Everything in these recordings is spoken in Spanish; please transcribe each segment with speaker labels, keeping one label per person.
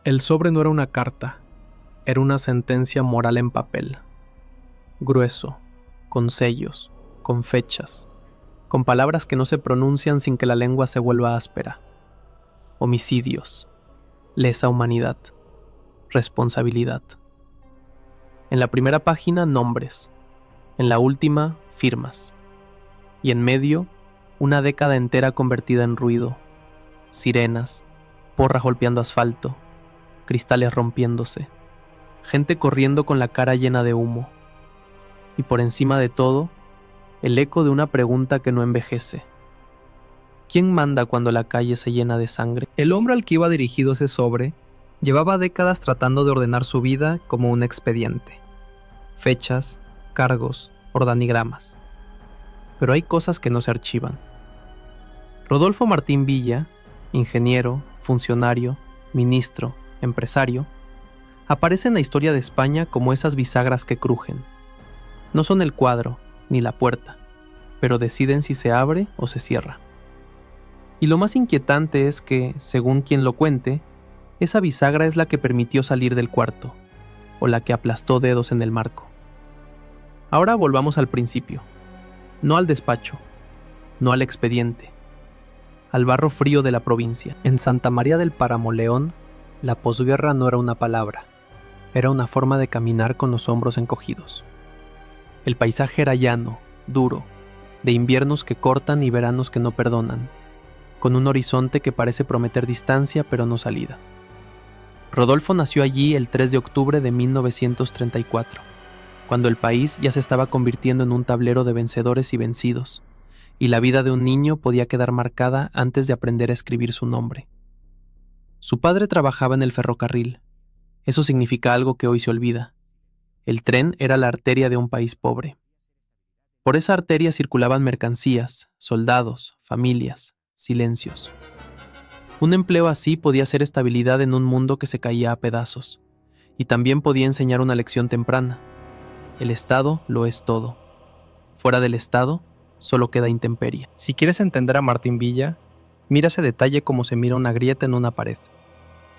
Speaker 1: El sobre no era una carta, era una sentencia moral en papel. Grueso, con sellos, con fechas, con palabras que no se pronuncian sin que la lengua se vuelva áspera. Homicidios, lesa humanidad, responsabilidad. En la primera página, nombres. En la última, firmas. Y en medio, una década entera convertida en ruido. Sirenas, porras golpeando asfalto, cristales rompiéndose, gente corriendo con la cara llena de humo. Y por encima de todo, el eco de una pregunta que no envejece. ¿Quién manda cuando la calle se llena de sangre?
Speaker 2: El hombre al que iba dirigido ese sobre llevaba décadas tratando de ordenar su vida como un expediente. Fechas, cargos, organigramas.
Speaker 1: Pero hay cosas que no se archivan. Rodolfo Martín Villa, ingeniero, funcionario, ministro, empresario, aparece en la historia de España como esas bisagras que crujen. No son el cuadro, ni la puerta, pero deciden si se abre o se cierra. Y lo más inquietante es que, según quien lo cuente, esa bisagra es la que permitió salir del cuarto, o la que aplastó dedos en el marco. Ahora volvamos al principio, no al despacho, no al expediente, al barro frío de la provincia.
Speaker 2: En Santa María del Páramo, León, la posguerra no era una palabra,
Speaker 1: era una forma de caminar con los hombros encogidos. El paisaje era llano, duro, de inviernos que cortan y veranos que no perdonan, con un horizonte que parece prometer distancia pero no salida. Rodolfo nació allí el 3 de octubre de 1934, cuando el país ya se estaba convirtiendo en un tablero de vencedores y vencidos, y la vida de un niño podía quedar marcada antes de aprender a escribir su nombre. Su padre trabajaba en el ferrocarril. Eso significa algo que hoy se olvida. El tren era la arteria de un país pobre. Por esa arteria circulaban mercancías, soldados, familias, silencios. Un empleo así podía ser estabilidad en un mundo que se caía a pedazos, y también podía enseñar una lección temprana. El Estado lo es todo. Fuera del Estado, solo queda intemperie.
Speaker 2: Si quieres entender a Martín Villa, mira ese detalle como se mira una grieta en una pared.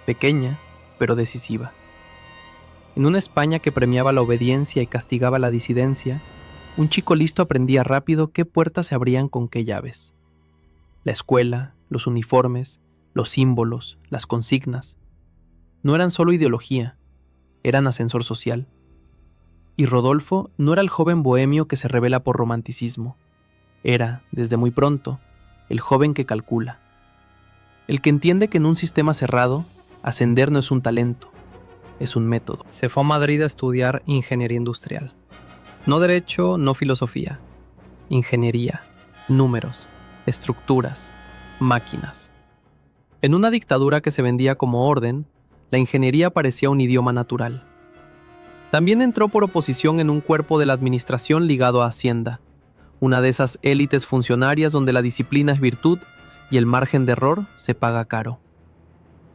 Speaker 1: Pequeña, pero decisiva. En una España que premiaba la obediencia y castigaba la disidencia, un chico listo aprendía rápido qué puertas se abrían con qué llaves. La escuela, los uniformes, los símbolos, las consignas, no eran solo ideología, eran ascensor social. Y Rodolfo no era el joven bohemio que se revela por romanticismo. Era, desde muy pronto, el joven que calcula. El que entiende que en un sistema cerrado, ascender no es un talento, es un método.
Speaker 2: Se fue a Madrid a estudiar ingeniería industrial. No derecho, no filosofía. Ingeniería, números, estructuras, máquinas.
Speaker 1: En una dictadura que se vendía como orden, la ingeniería parecía un idioma natural. También entró por oposición en un cuerpo de la administración ligado a Hacienda, una de esas élites funcionarias donde la disciplina es virtud y el margen de error se paga caro.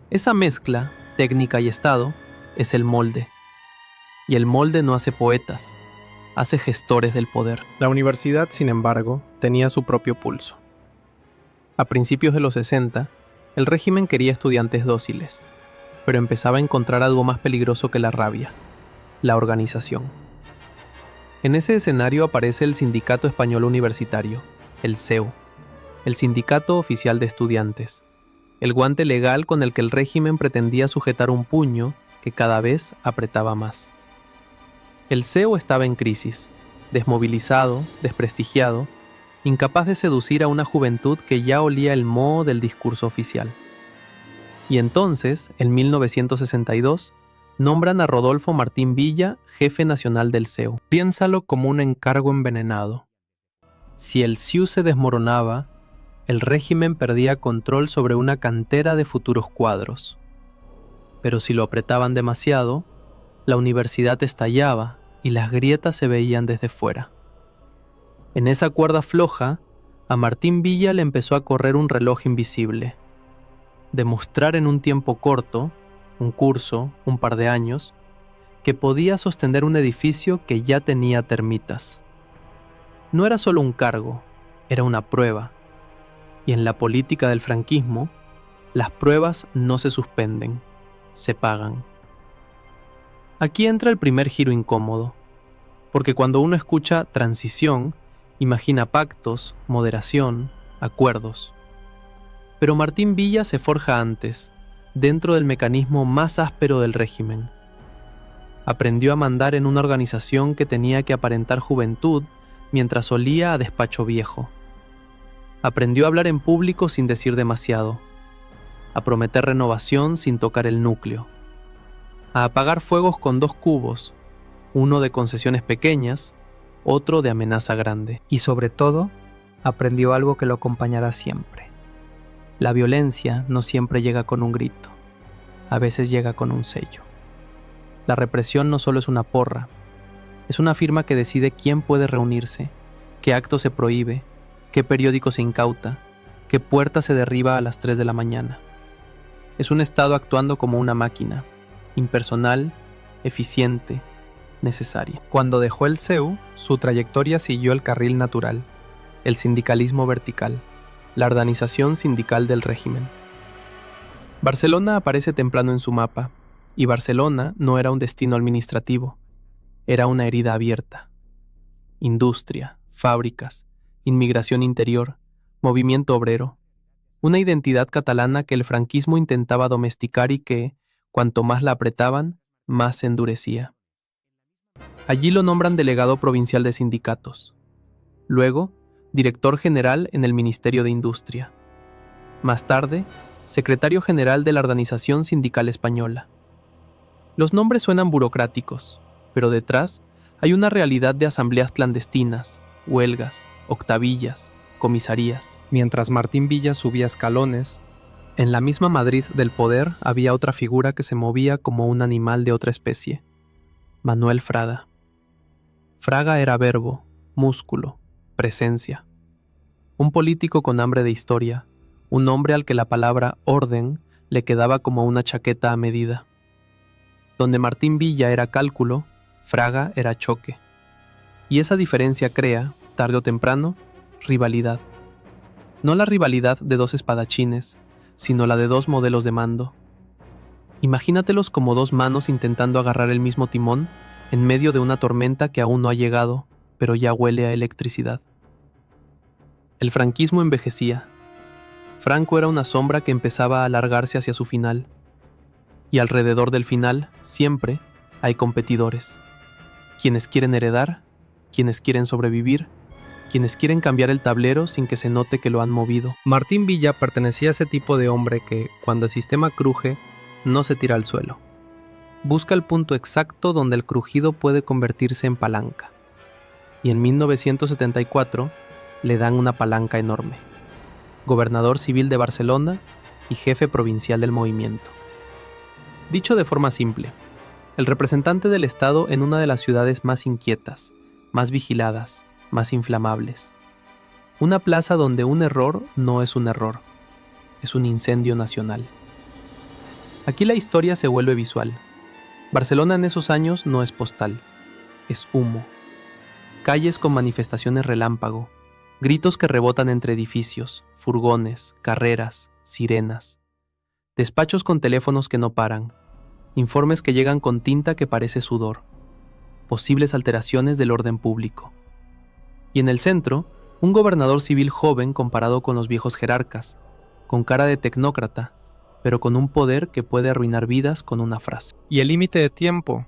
Speaker 1: Esa mezcla, técnica y Estado, es el molde. Y el molde no hace poetas, hace gestores del poder. La universidad, sin embargo, tenía su propio pulso. A principios de los 60, el régimen quería estudiantes dóciles, pero empezaba a encontrar algo más peligroso que la rabia: la organización. En ese escenario aparece el Sindicato Español Universitario, el SEU, el Sindicato Oficial de Estudiantes, el guante legal con el que el régimen pretendía sujetar un puño que cada vez apretaba más. El SEU estaba en crisis, desmovilizado, desprestigiado, incapaz de seducir a una juventud que ya olía el moho del discurso oficial. Y entonces, en 1962, nombran a Rodolfo Martín Villa jefe nacional del SEU. Piénsalo como un encargo envenenado. Si el SEU se desmoronaba, el régimen perdía control sobre una cantera de futuros cuadros. Pero si lo apretaban demasiado, la universidad estallaba y las grietas se veían desde fuera. En esa cuerda floja, a Martín Villa le empezó a correr un reloj invisible. Demostrar en un tiempo corto, un curso, un par de años, que podía sostener un edificio que ya tenía termitas. No era solo un cargo, era una prueba. Y en la política del franquismo, las pruebas no se suspenden, se pagan. Aquí entra el primer giro incómodo, porque cuando uno escucha transición, imagina pactos, moderación, acuerdos. Pero Martín Villa se forja antes, dentro del mecanismo más áspero del régimen. Aprendió a mandar en una organización que tenía que aparentar juventud mientras olía a despacho viejo. Aprendió a hablar en público sin decir demasiado, a prometer renovación sin tocar el núcleo, a apagar fuegos con 2 cubos, uno de concesiones pequeñas, otro de amenaza grande.
Speaker 2: Y sobre todo, aprendió algo que lo acompañará siempre. La violencia no siempre llega con un grito, a veces llega con un sello. La represión no solo es una porra, es una firma que decide quién puede reunirse, qué acto se prohíbe, qué periódico se incauta, qué puerta se derriba a las 3 de la mañana. Es un Estado actuando como una máquina, impersonal, eficiente, necesaria. Cuando dejó el CEU, su trayectoria siguió el carril natural, el sindicalismo vertical, la organización sindical del régimen.
Speaker 1: Barcelona aparece temprano en su mapa, y Barcelona no era un destino administrativo, era una herida abierta. Industria, fábricas, inmigración interior, movimiento obrero, una identidad catalana que el franquismo intentaba domesticar y que, cuanto más la apretaban, más se endurecía. Allí lo nombran delegado provincial de sindicatos. Luego, director general en el Ministerio de Industria. Más tarde, secretario general de la Organización Sindical Española. Los nombres suenan burocráticos, pero detrás hay una realidad de asambleas clandestinas, huelgas, octavillas, comisarías.
Speaker 2: Mientras Martín Villa subía escalones, en la misma Madrid del poder había otra figura que se movía como un animal de otra especie. Manuel Fraga. Fraga era verbo, músculo, presencia. Un político con hambre de historia, un hombre al que la palabra orden le quedaba como una chaqueta a medida. Donde Martín Villa era cálculo, Fraga era choque. Y esa diferencia crea, tarde o temprano, rivalidad. No la rivalidad de 2 espadachines, sino la de 2 modelos de mando. Imagínatelos como 2 manos intentando agarrar el mismo timón en medio de una tormenta que aún no ha llegado, pero ya huele a electricidad. El franquismo envejecía. Franco era una sombra que empezaba a alargarse hacia su final. Y alrededor del final, siempre, hay competidores. Quienes quieren heredar, quienes quieren sobrevivir, quienes quieren cambiar el tablero sin que se note que lo han movido.
Speaker 1: Martín Villa pertenecía a ese tipo de hombre que, cuando el sistema cruje, no se tira al suelo. Busca el punto exacto donde el crujido puede convertirse en palanca. Y en 1974 le dan una palanca enorme. Gobernador civil de Barcelona y jefe provincial del movimiento. Dicho de forma simple, el representante del Estado en una de las ciudades más inquietas, más vigiladas, más inflamables. Una plaza donde un error no es un error, es un incendio nacional. Aquí la historia se vuelve visual. Barcelona en esos años no es postal, es humo. Calles con manifestaciones relámpago, gritos que rebotan entre edificios, furgones, carreras, sirenas. Despachos con teléfonos que no paran, informes que llegan con tinta que parece sudor, posibles alteraciones del orden público. Y en el centro, un gobernador civil joven comparado con los viejos jerarcas, con cara de tecnócrata, pero con un poder que puede arruinar vidas con una frase. Y el límite de tiempo,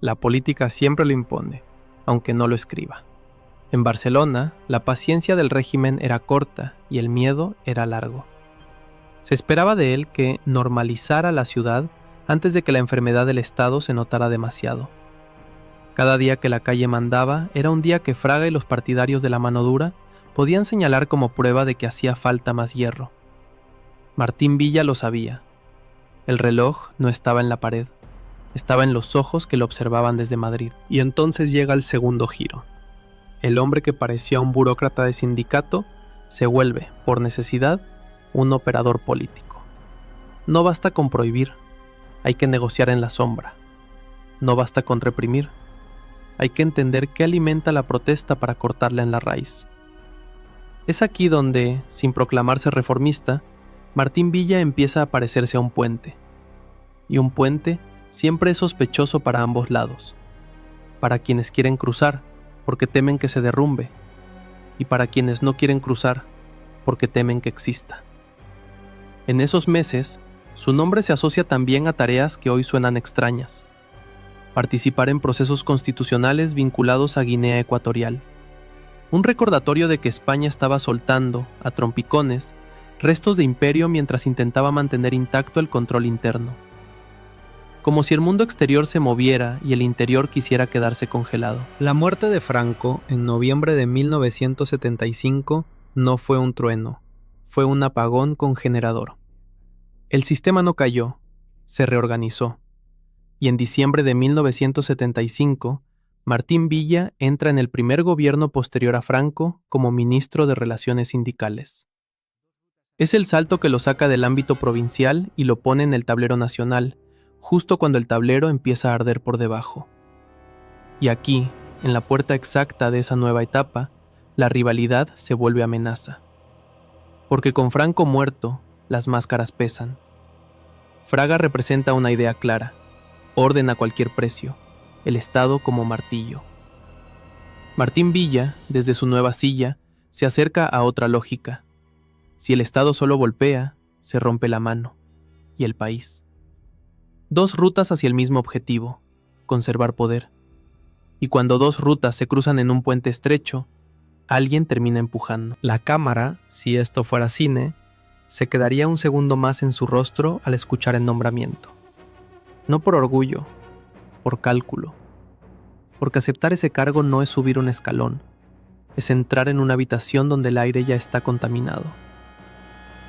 Speaker 1: la política siempre lo impone, aunque no lo escriba. En Barcelona, la paciencia del régimen era corta y el miedo era largo. Se esperaba de él que normalizara la ciudad antes de que la enfermedad del Estado se notara demasiado. Cada día que la calle mandaba era un día que Fraga y los partidarios de la mano dura podían señalar como prueba de que hacía falta más hierro. Martín Villa lo sabía. El reloj no estaba en la pared, estaba en los ojos que lo observaban desde Madrid. Y entonces llega el segundo giro. El hombre que parecía un burócrata de sindicato se vuelve, por necesidad, un operador político. No basta con prohibir, hay que negociar en la sombra. No basta con reprimir, hay que entender qué alimenta la protesta para cortarla en la raíz. Es aquí donde, sin proclamarse reformista, Martín Villa empieza a parecerse a un puente. y un puente siempre es sospechoso para ambos lados. Para quienes quieren cruzar, porque temen que se derrumbe, y para quienes no quieren cruzar, porque temen que exista. En esos meses, su nombre se asocia también a tareas que hoy suenan extrañas. Participar en procesos constitucionales vinculados a Guinea Ecuatorial. Un recordatorio de que España estaba soltando, a trompicones, restos de imperio mientras intentaba mantener intacto el control interno. Como si el mundo exterior se moviera y el interior quisiera quedarse congelado.
Speaker 2: La muerte de Franco en noviembre de 1975 no fue un trueno, fue un apagón con generador. El sistema no cayó, se reorganizó. Y en diciembre de 1975, Martín Villa entra en el primer gobierno posterior a Franco como ministro de Relaciones Sindicales. Es el salto que lo saca del ámbito provincial y lo pone en el tablero nacional, justo cuando el tablero empieza a arder por debajo. Y aquí, en la puerta exacta de esa nueva etapa, la rivalidad se vuelve amenaza. Porque con Franco muerto, las máscaras pesan. Fraga representa una idea clara: orden a cualquier precio, el Estado como martillo. Martín Villa, desde su nueva silla, se acerca a otra lógica. Si el Estado solo golpea, se rompe la mano, y el país. Dos rutas hacia el mismo objetivo: conservar poder. Y cuando dos rutas se cruzan en un puente estrecho, alguien termina empujando. La cámara, si esto fuera cine, se quedaría un segundo más en su rostro al escuchar el nombramiento. No por orgullo, por cálculo. Porque aceptar ese cargo no es subir un escalón, es entrar en una habitación donde el aire ya está contaminado.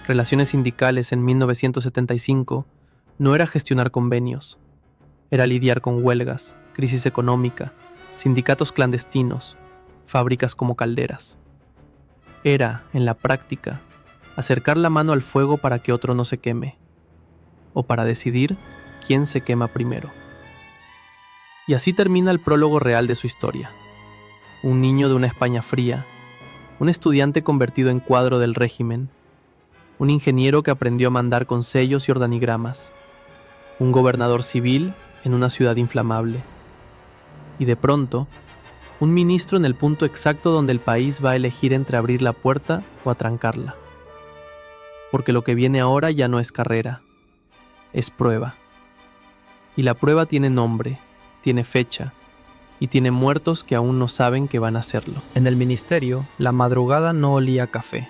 Speaker 2: Relaciones sindicales en 1975 no era gestionar convenios, era lidiar con huelgas, crisis económica, sindicatos clandestinos, fábricas como calderas. Era, en la práctica, acercar la mano al fuego para que otro no se queme, o para decidir quién se quema primero. Y así termina el prólogo real de su historia. Un niño de una España fría, un estudiante convertido en cuadro del régimen, un ingeniero que aprendió a mandar con sellos y organigramas, un gobernador civil en una ciudad inflamable, y de pronto, un ministro en el punto exacto donde el país va a elegir entre abrir la puerta o atrancarla. Porque lo que viene ahora ya no es carrera, es prueba. Y la prueba tiene nombre, tiene fecha, y tiene muertos que aún no saben que van a hacerlo. En el ministerio, la madrugada no olía a café,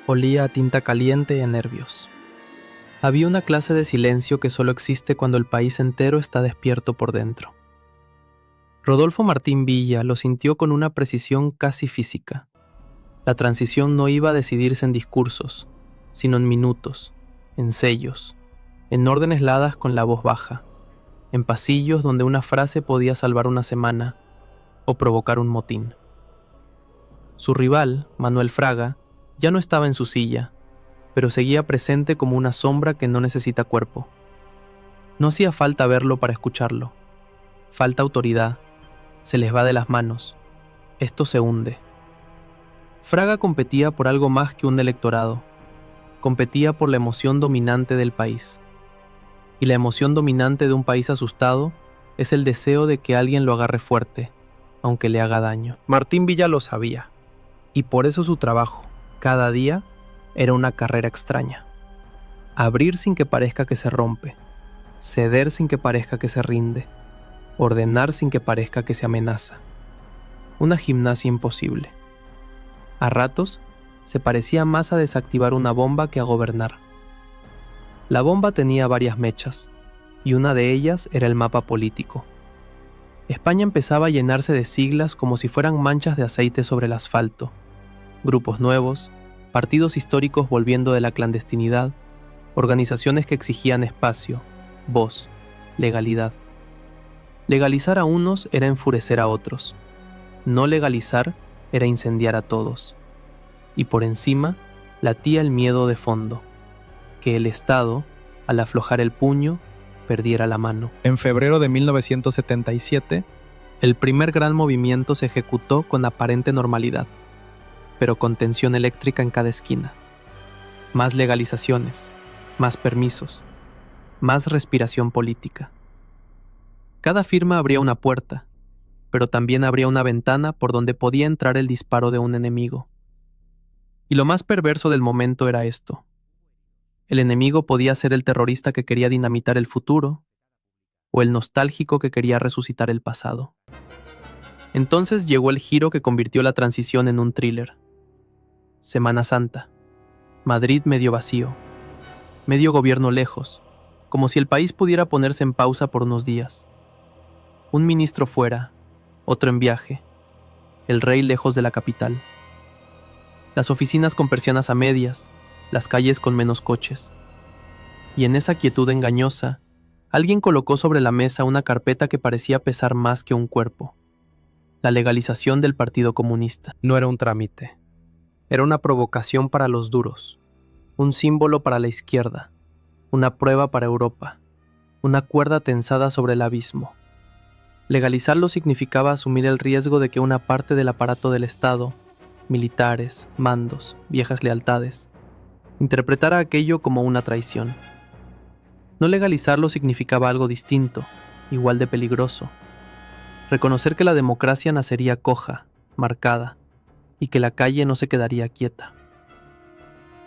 Speaker 2: olía a tinta caliente y a nervios. Había una clase de silencio que solo existe cuando el país entero está despierto por dentro. Rodolfo Martín Villa lo sintió con una precisión casi física. La transición no iba a decidirse en discursos, sino en minutos, en sellos, en órdenes dadas con la voz baja, en pasillos donde una frase podía salvar una semana o provocar un motín. Su rival, Manuel Fraga, ya no estaba en su silla, pero seguía presente como una sombra que no necesita cuerpo. No hacía falta verlo para escucharlo. Falta autoridad. Se les va de las manos. Esto se hunde. Fraga competía por algo más que un electorado. Competía por la emoción dominante del país. Y la emoción dominante de un país asustado es el deseo de que alguien lo agarre fuerte, aunque le haga daño. Martín Villa lo sabía, y por eso su trabajo, cada día, era una carrera extraña. Abrir sin que parezca que se rompe, ceder sin que parezca que se rinde, ordenar sin que parezca que se amenaza. Una gimnasia imposible. A ratos, se parecía más a desactivar una bomba que a gobernar. La bomba tenía varias mechas, y una de ellas era el mapa político. España empezaba a llenarse de siglas como si fueran manchas de aceite sobre el asfalto. Grupos nuevos, partidos históricos volviendo de la clandestinidad, organizaciones que exigían espacio, voz, legalidad. Legalizar a unos era enfurecer a otros. No legalizar era incendiar a todos. Y por encima, latía el miedo de fondo, que el Estado, al aflojar el puño, perdiera la mano. En febrero de 1977, el primer gran movimiento se ejecutó con aparente normalidad, pero con tensión eléctrica en cada esquina. Más legalizaciones, más permisos.
Speaker 1: Más respiración política. Cada firma abría una puerta, pero también abría una ventana por donde podía entrar el disparo de un enemigo. Y lo más perverso del momento era esto. El enemigo podía ser el terrorista que quería dinamitar el futuro, o el nostálgico que quería resucitar el pasado. Entonces llegó el giro que convirtió la transición en un thriller. Semana Santa. Madrid medio vacío. Medio gobierno lejos, como si el país pudiera ponerse en pausa por unos días. Un ministro fuera, otro en viaje. El rey lejos de la capital. Las oficinas con persianas a medias, las calles con menos coches. Y en esa quietud engañosa, alguien colocó sobre la mesa una carpeta que parecía pesar más que un cuerpo. La legalización del Partido Comunista.
Speaker 2: No era un trámite.
Speaker 1: Era una provocación para los duros, un símbolo para la izquierda, una prueba para Europa, una cuerda tensada sobre el abismo. Legalizarlo significaba asumir el riesgo de que una parte del aparato del Estado, militares, mandos, viejas lealtades, interpretara aquello como una traición. No legalizarlo significaba algo distinto, igual de peligroso. Reconocer que la democracia nacería coja, marcada, y que la calle no se quedaría quieta.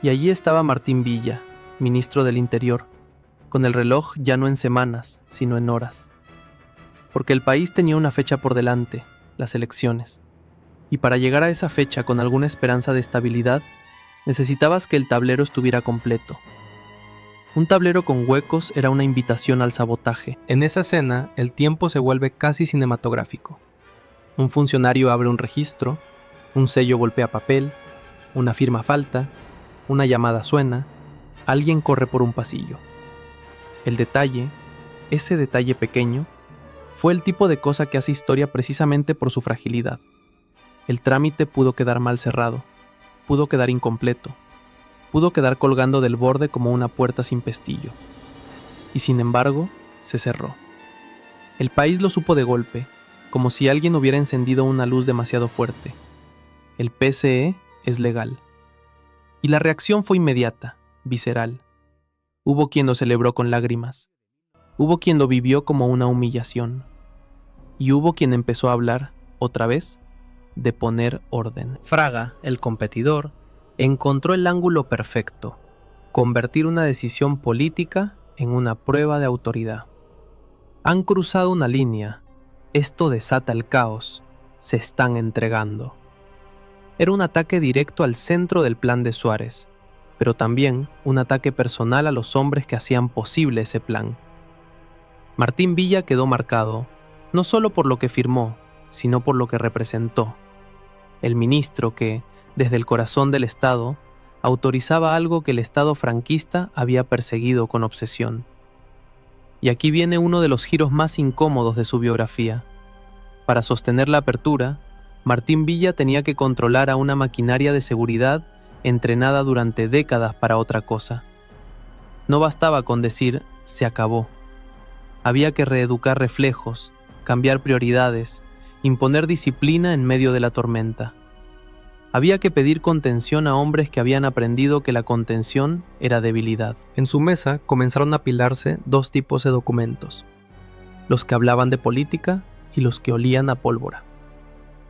Speaker 1: Y allí estaba Martín Villa, ministro del Interior, con el reloj ya no en semanas, sino en horas. Porque el país tenía una fecha por delante, las elecciones. Y para llegar a esa fecha con alguna esperanza de estabilidad, necesitabas que el tablero estuviera completo. Un tablero con huecos era una invitación al sabotaje.
Speaker 2: En esa escena, el tiempo se vuelve casi cinematográfico.
Speaker 1: Un funcionario abre un registro, un sello golpea papel, una firma falta, una llamada suena, alguien corre por un pasillo. El detalle, ese detalle pequeño, fue el tipo de cosa que hace historia precisamente por su fragilidad. El trámite pudo quedar mal cerrado, pudo quedar incompleto, pudo quedar colgando del borde como una puerta sin pestillo. Y sin embargo, se cerró. El país lo supo de golpe, como si alguien hubiera encendido una luz demasiado fuerte. El PCE es legal. Y la reacción fue inmediata, visceral. Hubo quien lo celebró con lágrimas. Hubo quien lo vivió como una humillación. Y hubo quien empezó a hablar, otra vez, de poner orden. Fraga, el competidor, encontró el ángulo perfecto: convertir una decisión política en una prueba de autoridad. Han cruzado una línea. Esto desata el caos. Se están entregando. Era un ataque directo al centro del plan de Suárez, pero también un ataque personal a los hombres que hacían posible ese plan. Martín Villa quedó marcado, no solo por lo que firmó, sino por lo que representó. El ministro que, desde el corazón del Estado, autorizaba algo que el Estado franquista había perseguido con obsesión. Y aquí viene uno de los giros más incómodos de su biografía. Para sostener la apertura, Martín Villa tenía que controlar a una maquinaria de seguridad entrenada durante décadas para otra cosa. No bastaba con decir «se acabó». Había que reeducar reflejos, cambiar prioridades, imponer disciplina en medio de la tormenta. Había que pedir contención a hombres que habían aprendido que la contención era debilidad.
Speaker 2: En su mesa comenzaron a apilarse dos tipos de documentos:
Speaker 1: los que hablaban de política y los que olían a pólvora.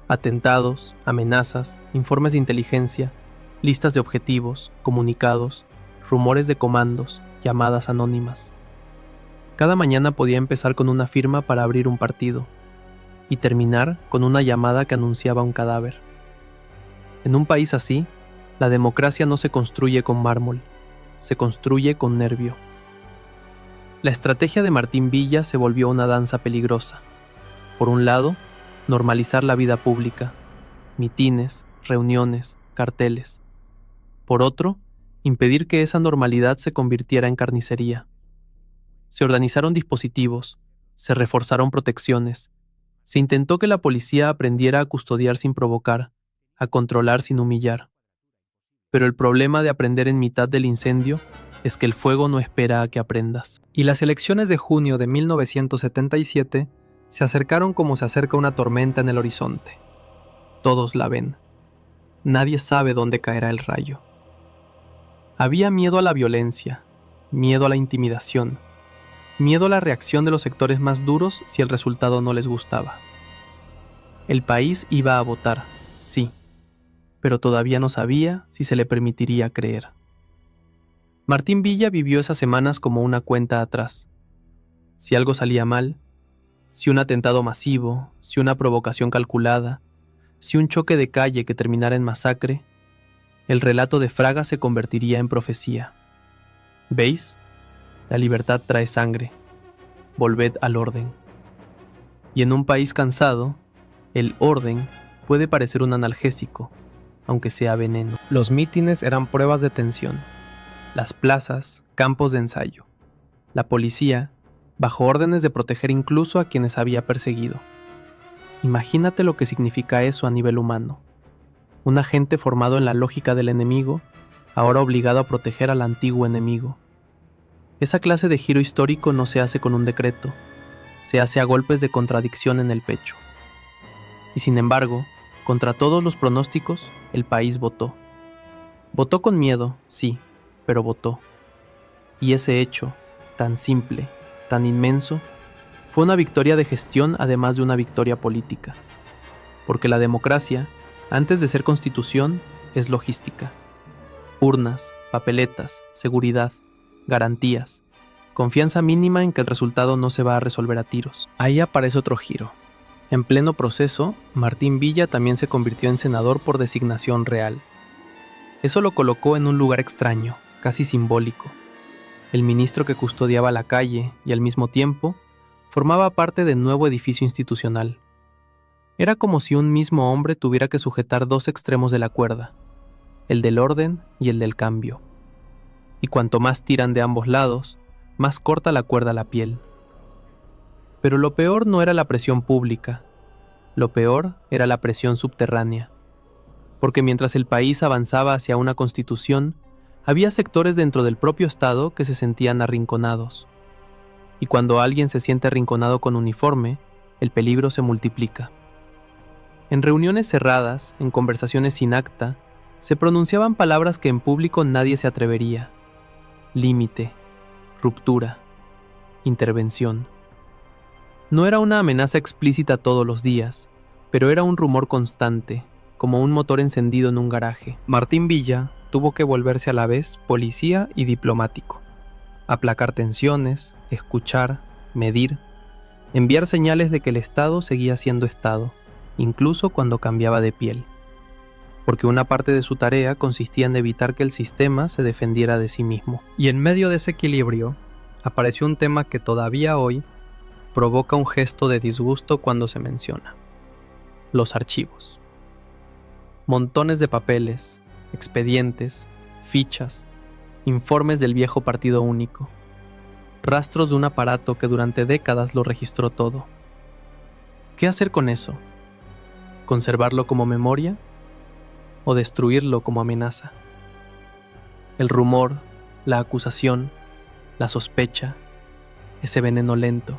Speaker 1: Atentados, amenazas, informes de inteligencia, listas de objetivos, comunicados, rumores de comandos, llamadas anónimas. Cada mañana podía empezar con una firma para abrir un partido y terminar con una llamada que anunciaba un cadáver. En un país así, la democracia no se construye con mármol, se construye con nervio. La estrategia de Martín Villa se volvió una danza peligrosa. Por un lado, normalizar la vida pública, mitines, reuniones, carteles. Por otro, impedir que esa normalidad se convirtiera en carnicería. Se organizaron dispositivos, se reforzaron protecciones, se intentó que la policía aprendiera a custodiar sin provocar, a controlar sin humillar. Pero el problema de aprender en mitad del incendio es que el fuego no espera a que aprendas.
Speaker 2: Y las elecciones de junio de 1977 se acercaron como se acerca una tormenta en el horizonte.
Speaker 1: Todos la ven. Nadie sabe dónde caerá el rayo. Había miedo a la violencia, miedo a la intimidación, Miedo a la reacción de los sectores más duros si el resultado no les gustaba. El país iba a votar, sí, pero todavía no sabía si se le permitiría creer. Martín Villa vivió esas semanas como una cuenta atrás. Si algo salía mal, si un atentado masivo, si una provocación calculada, si un choque de calle que terminara en masacre, el relato de Fraga se convertiría en profecía. ¿Veis? La libertad trae sangre. Volved al orden. Y en un país cansado, el orden puede parecer un analgésico, aunque sea veneno. Los mítines eran pruebas de tensión. Las plazas, campos de ensayo. La policía, bajo órdenes de proteger incluso a quienes había perseguido. Imagínate lo que significa eso a nivel humano. Un agente formado en la lógica del enemigo, ahora obligado a proteger al antiguo enemigo. Esa clase de giro histórico no se hace con un decreto, se hace a golpes de contradicción en el pecho. Y sin embargo, contra todos los pronósticos, el país votó. Votó con miedo, sí, pero votó. Y ese hecho, tan simple, tan inmenso, fue una victoria de gestión además de una victoria política. Porque la democracia, antes de ser constitución, es logística. Urnas, papeletas, seguridad, garantías, confianza mínima en que el resultado no se va a resolver a tiros. Ahí aparece otro giro. En pleno proceso, Martín Villa también se convirtió en senador por designación real. Eso lo colocó en un lugar extraño, casi simbólico. El ministro que custodiaba la calle y al mismo tiempo formaba parte del nuevo edificio institucional. Era como si un mismo hombre tuviera que sujetar dos extremos de la cuerda, el del orden y el del cambio. Y cuanto más tiran de ambos lados, más corta la cuerda la piel. Pero lo peor no era la presión pública, lo peor era la presión subterránea. Porque mientras el país avanzaba hacia una constitución, había sectores dentro del propio Estado que se sentían arrinconados. Y cuando alguien se siente arrinconado con uniforme, el peligro se multiplica. En reuniones cerradas, en conversaciones sin acta, se pronunciaban palabras que en público nadie se atrevería. Límite, ruptura, intervención. No era una amenaza explícita todos los días, pero era un rumor constante, como un motor encendido en un garaje. Martín Villa tuvo que volverse a la vez policía y diplomático. Aplacar tensiones, escuchar, medir, enviar señales de que el Estado seguía siendo Estado, incluso cuando cambiaba de piel. Porque una parte de su tarea consistía en evitar que el sistema se defendiera de sí mismo. Y en medio de ese equilibrio, apareció un tema que todavía hoy provoca un gesto de disgusto cuando se menciona: los archivos. Montones de papeles, expedientes, fichas, informes del viejo partido único, rastros de un aparato que durante décadas lo registró todo. ¿Qué hacer con eso? ¿Conservarlo como memoria o destruirlo como amenaza? El rumor, la acusación, la sospecha, ese veneno lento,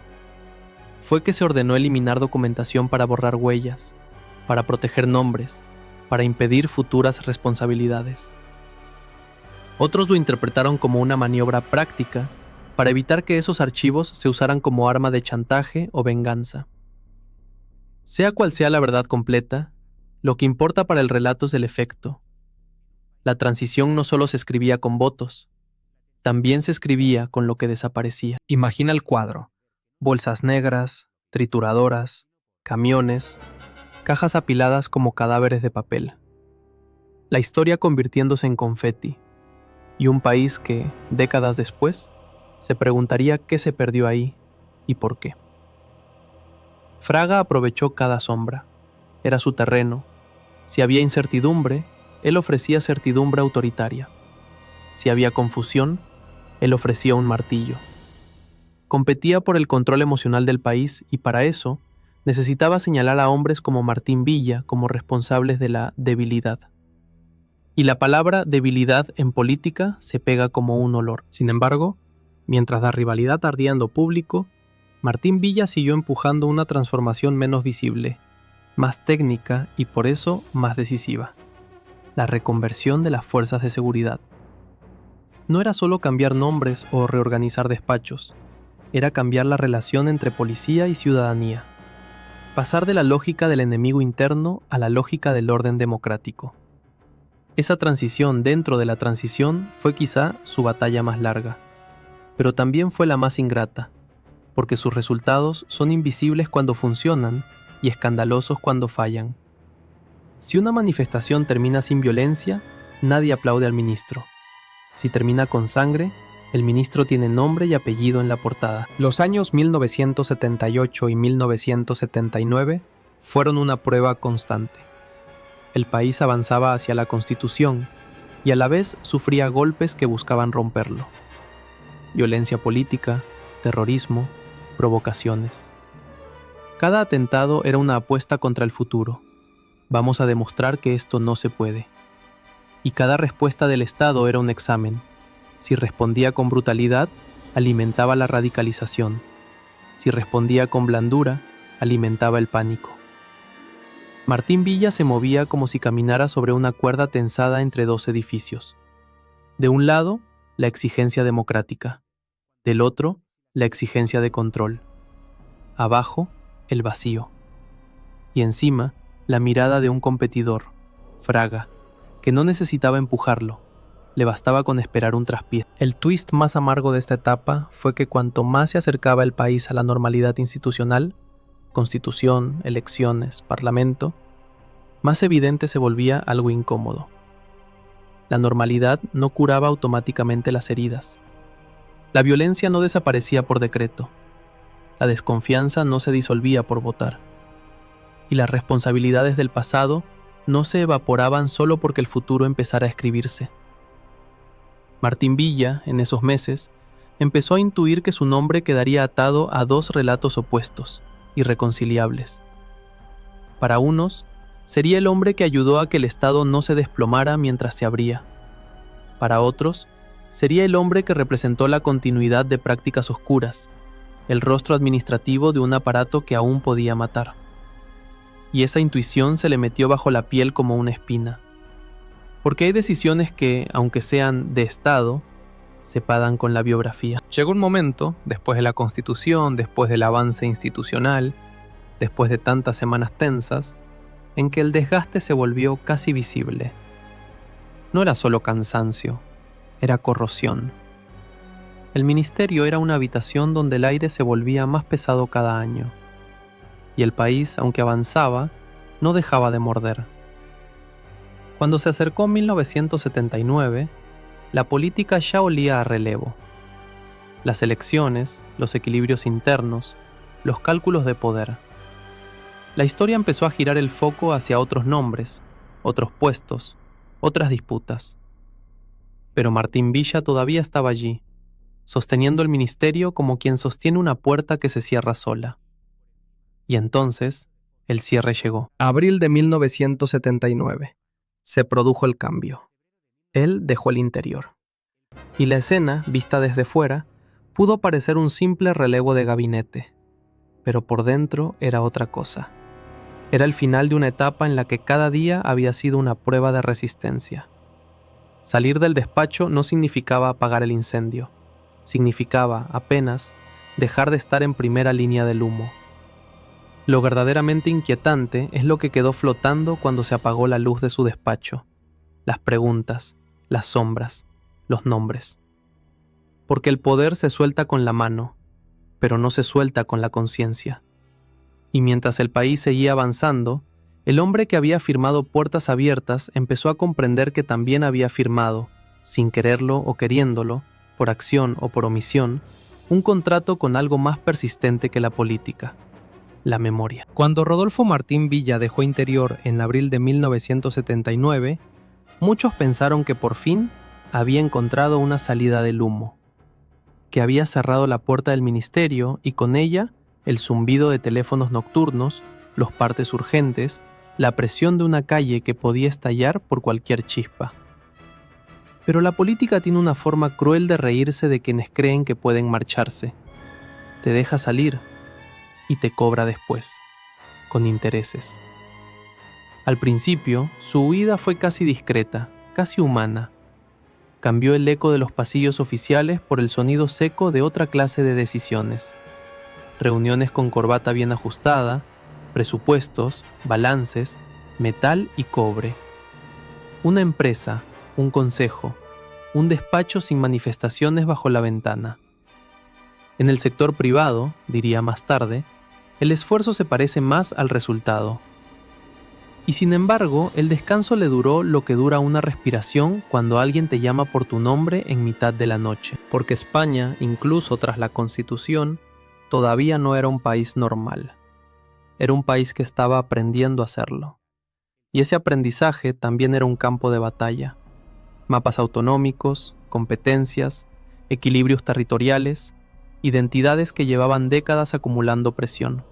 Speaker 1: fue que se ordenó eliminar documentación para borrar huellas, para proteger nombres, para impedir futuras responsabilidades. Otros lo interpretaron como una maniobra práctica para evitar que esos archivos se usaran como arma de chantaje o venganza. Sea cual sea la verdad completa, lo que importa para el relato es el efecto. La transición no solo se escribía con votos, también se escribía con lo que desaparecía. Imagina el cuadro: bolsas negras, trituradoras, camiones, cajas apiladas como cadáveres de papel. La historia convirtiéndose en confeti, y un país que, décadas después, se preguntaría qué se perdió ahí y por qué. Fraga aprovechó cada sombra. Era su terreno. Si había incertidumbre, él ofrecía certidumbre autoritaria. Si había confusión, él ofrecía un martillo. Competía por el control emocional del país y para eso necesitaba señalar a hombres como Martín Villa como responsables de la debilidad. Y la palabra debilidad en política se pega como un olor. Sin embargo, mientras la rivalidad ardía en lo público, Martín Villa siguió empujando una transformación menos visible, más técnica y por eso más decisiva: la reconversión de las fuerzas de seguridad. No era solo cambiar nombres o reorganizar despachos,
Speaker 2: era cambiar la relación entre policía y ciudadanía. Pasar de la lógica del enemigo interno a la lógica del orden democrático. Esa transición dentro de la transición fue quizá su batalla más larga, pero también fue la más ingrata, porque sus resultados son invisibles cuando funcionan y escandalosos cuando fallan. Si una manifestación termina sin violencia, nadie aplaude al ministro. Si termina con sangre, el ministro tiene nombre y apellido en la portada. Los años 1978 y 1979 fueron una prueba constante. El país avanzaba hacia la Constitución y a la vez sufría golpes que buscaban romperlo. Violencia política, terrorismo, provocaciones. Cada atentado era una apuesta contra el futuro. Vamos a demostrar que esto no se puede. Y cada respuesta del Estado era un examen. Si respondía con brutalidad, alimentaba la radicalización. Si respondía con blandura, alimentaba el pánico. Martín Villa se movía como si caminara sobre una cuerda tensada entre dos edificios. De un lado, la exigencia democrática. Del otro, la exigencia de control. Abajo, el vacío. Y encima, la mirada de un competidor, Fraga, que no necesitaba empujarlo. Le bastaba con esperar un traspié. El twist más amargo de esta etapa fue que cuanto más se acercaba el país a la normalidad institucional, constitución, elecciones, parlamento, más evidente se volvía algo incómodo. La normalidad no curaba automáticamente las heridas. La violencia no desaparecía por decreto. La desconfianza no se disolvía por votar. Y las responsabilidades del pasado no se evaporaban solo porque el futuro empezara a escribirse. Martín Villa, en esos meses, empezó a intuir que su nombre quedaría atado a dos relatos opuestos, irreconciliables. Para unos, sería el hombre que ayudó a que el Estado no se desplomara mientras se abría. Para otros, sería el hombre que representó la continuidad de prácticas oscuras, el rostro administrativo de un aparato que aún podía matar. Y esa intuición se le metió bajo la piel como una espina. Porque hay decisiones que, aunque sean de Estado, se pagan con la biografía. Llegó un momento, después de la Constitución, después del avance institucional, después de tantas semanas tensas, en que el desgaste se volvió casi visible. No era solo cansancio, era corrosión. El ministerio era una habitación donde el aire se volvía más pesado cada año. Y el país, aunque avanzaba, no dejaba de morder. Cuando se acercó 1979, la política ya olía a relevo. Las elecciones, los equilibrios internos, los cálculos de poder. La historia empezó a girar el foco hacia otros nombres, otros puestos, otras disputas. Pero Martín Villa todavía estaba allí, sosteniendo el ministerio como quien sostiene una puerta que se cierra sola. Y entonces, el cierre llegó. Abril de 1979. Se produjo el cambio. Él dejó el interior. Y la escena, vista desde fuera, pudo parecer un simple relevo de gabinete. Pero por dentro era otra cosa. Era el final de una etapa en la que cada día había sido una prueba de resistencia. Salir del despacho no significaba apagar el incendio. Significaba, apenas, dejar de estar en primera línea del humo. Lo verdaderamente inquietante es lo que quedó flotando cuando se apagó la luz de su despacho. Las preguntas, las sombras, los nombres. Porque el poder se suelta con la mano, pero no se suelta con la conciencia. Y mientras el país seguía avanzando, el hombre que había firmado puertas abiertas empezó a comprender que también había firmado, sin quererlo o queriéndolo, por acción o por omisión, un contrato con algo más persistente que la política. La memoria. Cuando Rodolfo Martín Villa dejó Interior en abril de 1979, muchos pensaron que por fin había encontrado una salida del humo, que había cerrado la puerta del ministerio y con ella el zumbido de teléfonos nocturnos, los partes urgentes, la presión de una calle que podía estallar por cualquier chispa. Pero la política tiene una forma cruel de reírse de quienes creen que pueden marcharse. Te deja salir y te cobra después, con intereses. Al principio, su huida fue casi discreta, casi humana.
Speaker 1: cambió el eco de los pasillos oficiales por el sonido seco de otra clase de decisiones. Reuniones con corbata bien ajustada, presupuestos, balances, metal y cobre. Una empresa, un consejo, un despacho sin manifestaciones bajo la ventana. En el sector privado, diría más tarde, el esfuerzo se parece más al resultado. Y sin embargo, el descanso le duró lo que dura una respiración cuando alguien te llama por tu nombre en mitad de la noche. Porque España, incluso tras la Constitución, todavía no era un país normal. Era un país que estaba aprendiendo a hacerlo. Y ese aprendizaje también era un campo de batalla. Mapas autonómicos, competencias, equilibrios territoriales, identidades que llevaban décadas acumulando presión.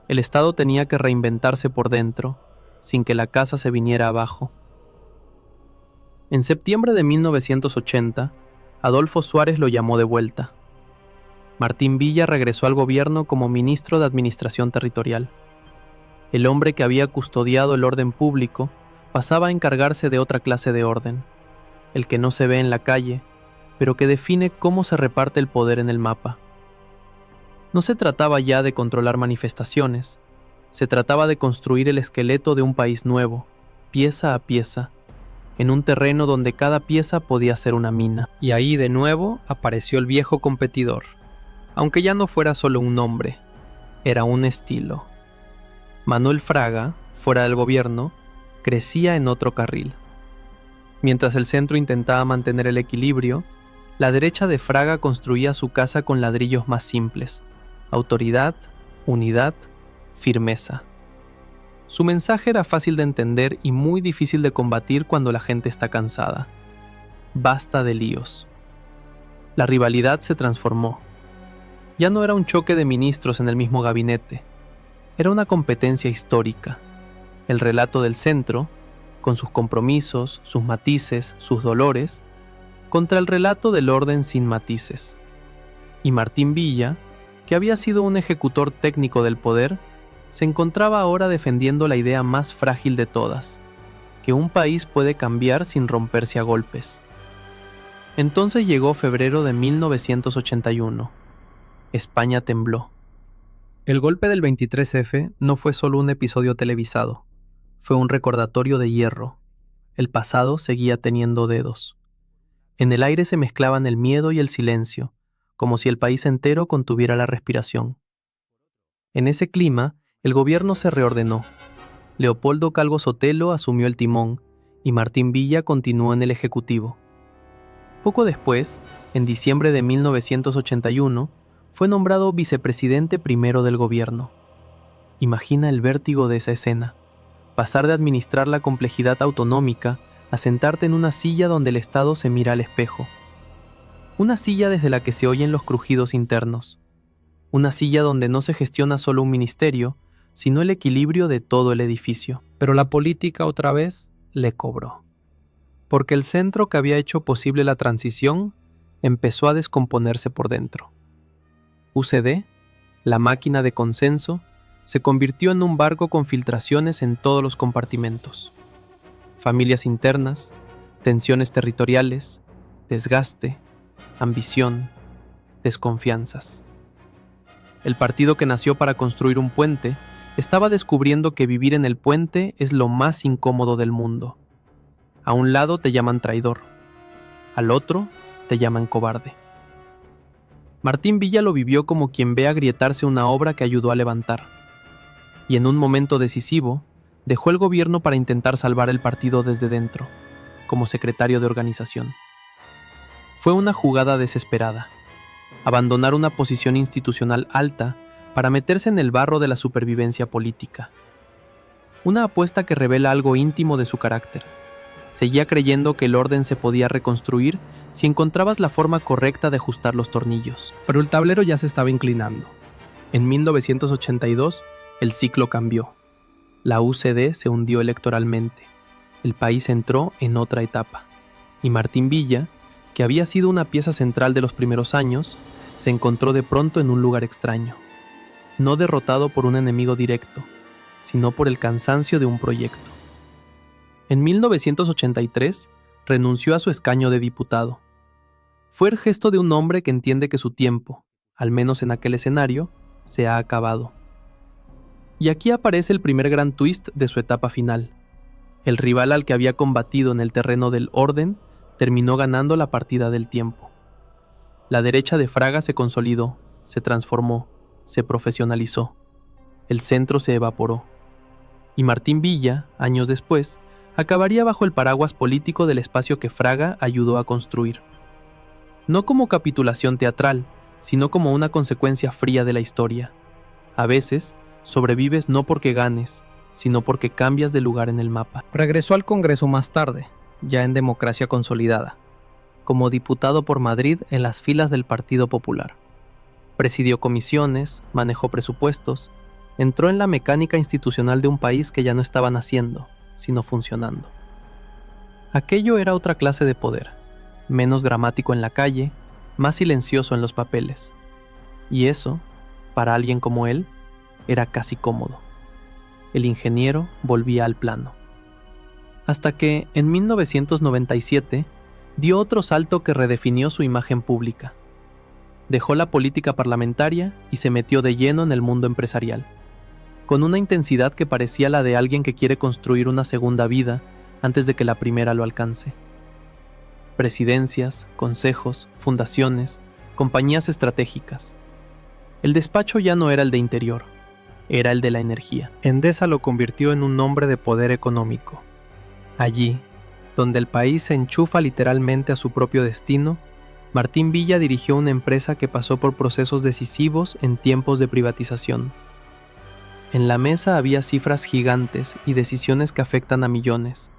Speaker 1: El Estado tenía que reinventarse por dentro, sin que la casa se viniera abajo. En septiembre de 1980, Adolfo Suárez lo llamó de vuelta. Martín Villa regresó al gobierno como ministro de Administración Territorial. El hombre que había custodiado el orden público pasaba a encargarse de otra clase de orden, el que no se ve en la calle, pero que define cómo se reparte el poder en el mapa. No se trataba ya de controlar manifestaciones, se trataba de construir el esqueleto de un país nuevo, pieza a pieza, en un terreno donde cada pieza podía ser una mina. Y ahí de nuevo apareció el viejo competidor, aunque ya no fuera solo un nombre, era un estilo. Manuel Fraga, fuera del gobierno, crecía en otro carril. Mientras el centro intentaba mantener el equilibrio, la derecha de Fraga construía su casa con ladrillos más simples: autoridad, unidad, firmeza. Su mensaje era fácil de entender y muy difícil de combatir cuando la gente está cansada. Basta de líos. La rivalidad se transformó. Ya no era un choque de ministros en el mismo gabinete. Era una competencia histórica. El relato del centro, con sus compromisos, sus matices, sus dolores, contra el relato del orden sin matices. Y Martín Villa, que había sido un ejecutor técnico del poder, se encontraba ahora defendiendo la idea más frágil de todas, que un país puede cambiar sin romperse a golpes. Entonces llegó febrero de 1981. España tembló. El golpe del 23F no fue solo un episodio televisado, fue un recordatorio de hierro. El pasado seguía teniendo dedos. En el aire se mezclaban el miedo y el silencio, como si el país entero contuviera la respiración. En ese clima, el gobierno se reordenó. Leopoldo Calvo Sotelo asumió el timón y Martín Villa continuó en el Ejecutivo. Poco después, en diciembre de 1981, fue nombrado vicepresidente primero del gobierno. Imagina el vértigo de esa escena: pasar de administrar la complejidad autonómica a sentarte en una silla donde el Estado se mira al espejo. Una silla desde la que se oyen los crujidos internos. Una silla donde no se gestiona solo un ministerio, sino el equilibrio de todo el edificio. Pero la política otra vez le cobró. Porque el centro que había hecho posible la transición empezó a descomponerse por dentro. UCD, la máquina de consenso, se convirtió en un barco con filtraciones en todos los compartimentos. Familias internas, tensiones territoriales, desgaste, ambición, desconfianzas. El partido que nació para construir un puente estaba descubriendo que vivir en el puente es lo más incómodo del mundo. A un lado te llaman traidor, al otro te llaman cobarde. Martín Villa lo vivió como quien ve agrietarse una obra que ayudó a levantar. Y en un momento decisivo, dejó el gobierno para intentar salvar el partido desde dentro, como secretario de organización. Fue una jugada desesperada: abandonar una posición institucional alta para meterse en el barro de la supervivencia política. Una apuesta que revela algo íntimo de su carácter. Seguía creyendo que el orden se podía reconstruir si encontrabas la forma correcta de ajustar los tornillos. Pero el tablero ya se estaba inclinando. En 1982, el ciclo cambió. La UCD se hundió electoralmente. El país entró en otra etapa. Y Martín Villa, que había sido una pieza central de los primeros años, se encontró de pronto en un lugar extraño. No derrotado por un enemigo directo, sino por el cansancio de un proyecto. En 1983, renunció a su escaño de diputado. Fue el gesto de un hombre que entiende que su tiempo, al menos en aquel escenario, se ha acabado. Y aquí aparece el primer gran twist de su etapa final. El rival al que había combatido en el terreno del orden terminó ganando la partida del tiempo. La derecha de Fraga se consolidó, se transformó, se profesionalizó. El centro se evaporó. Y Martín Villa, años después, acabaría bajo el paraguas político del espacio que Fraga ayudó a construir. No como capitulación teatral, sino como una consecuencia fría de la historia. A veces, sobrevives no porque ganes, sino porque cambias de lugar en el mapa.
Speaker 2: Regresó al Congreso más tarde, ya en democracia consolidada, como diputado por Madrid en las filas del Partido Popular. Presidió comisiones, manejó presupuestos, entró en la mecánica institucional de un país que ya no estaba naciendo, sino funcionando. Aquello era otra clase de poder, menos gramático en la calle, más silencioso en los papeles. Y eso, para alguien como él, era casi cómodo. El ingeniero volvía al plano. Hasta que, en 1997, dio otro salto que redefinió su imagen pública. Dejó la política parlamentaria y se metió de lleno en el mundo empresarial, con una intensidad que parecía la de alguien que quiere construir una segunda vida antes de que la primera lo alcance. Presidencias, consejos, fundaciones, compañías estratégicas. El despacho ya no era el de Interior, era el de la energía. Endesa lo convirtió en un hombre de poder económico. Allí, donde el país se enchufa literalmente a su propio destino, Martín Villa dirigió una empresa que pasó por procesos decisivos en tiempos de privatización. En la mesa había cifras gigantes y decisiones que afectan a millones.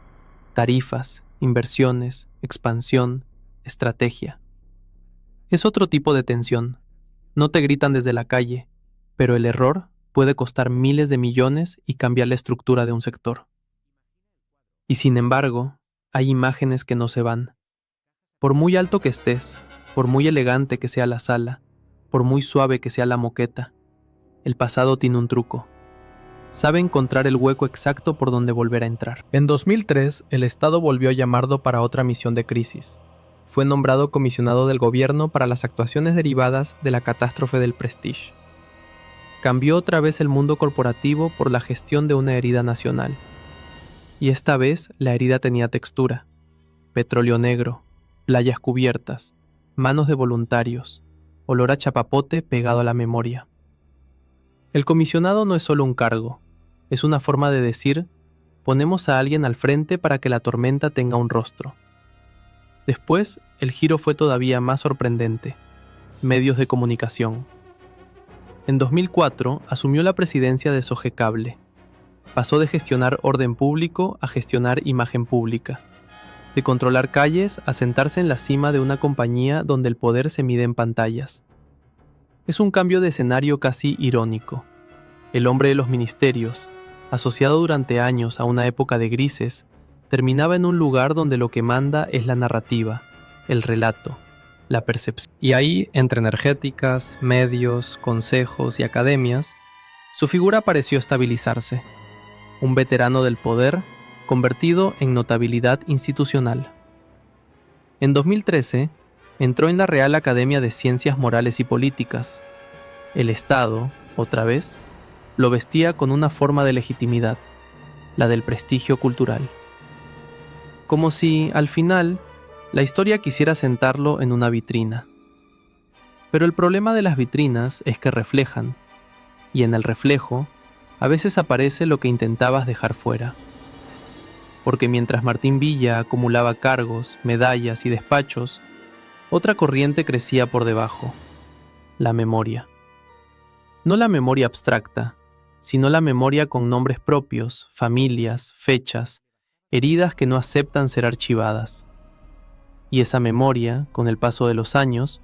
Speaker 2: Tarifas, inversiones, expansión, estrategia. Es otro tipo de tensión. No te gritan desde la calle, pero el error puede costar miles de millones y cambiar la estructura de un sector. Y sin embargo, hay imágenes que no se van. Por muy alto que estés, por muy elegante que sea la sala, por muy suave que sea la moqueta, el pasado tiene un truco. Sabe encontrar el hueco exacto por donde volver a entrar. En 2003, el Estado volvió a llamarlo para otra misión de crisis. Fue nombrado comisionado del gobierno para las actuaciones derivadas de la catástrofe del Prestige. Cambió otra vez el mundo corporativo por la gestión de una herida nacional. Y esta vez la herida tenía textura. Petróleo negro, playas cubiertas, manos de voluntarios, olor a chapapote pegado a la memoria. El comisionado no es solo un cargo, es una forma de decir, ponemos a alguien al frente para que la tormenta tenga un rostro. Después, el giro fue todavía más sorprendente. Medios de comunicación. En 2004 asumió la presidencia de Sogecable. Pasó de gestionar orden público a gestionar imagen pública. De controlar calles a sentarse en la cima de una compañía donde el poder se mide en pantallas. Es un cambio de escenario casi irónico. El hombre de los ministerios, asociado durante años a una época de grises, terminaba en un lugar donde lo que manda es la narrativa, el relato, la percepción. Y ahí, entre energéticas, medios, consejos y academias, su figura pareció estabilizarse. Un veterano del poder, convertido en notabilidad institucional. En 2013, entró en la Real Academia de Ciencias Morales y Políticas. El Estado, otra vez, lo vestía con una forma de legitimidad, la del prestigio cultural. Como si, al final, la historia quisiera sentarlo en una vitrina. Pero el problema de las vitrinas es que reflejan, y en el reflejo, a veces aparece lo que intentabas dejar fuera. Porque mientras Martín Villa acumulaba cargos, medallas y despachos, otra corriente crecía por debajo, la memoria. No la memoria abstracta, sino la memoria con nombres propios, familias, fechas, heridas que no aceptan ser archivadas. Y esa memoria, con el paso de los años,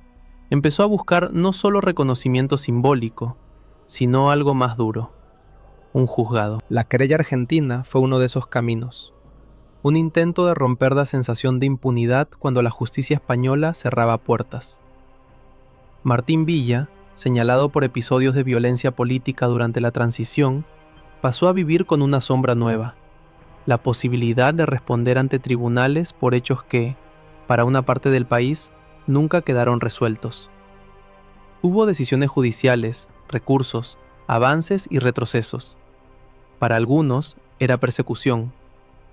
Speaker 2: empezó a buscar no solo reconocimiento simbólico, sino algo más duro, un juzgado. La querella argentina fue uno de esos caminos. Un intento de romper la sensación de impunidad cuando la justicia española cerraba puertas. Martín Villa, señalado por episodios de violencia política durante la transición, pasó a vivir con una sombra nueva, la posibilidad de responder ante tribunales por hechos que, para una parte del país, nunca quedaron resueltos. Hubo decisiones judiciales, recursos, avances y retrocesos. Para algunos era persecución,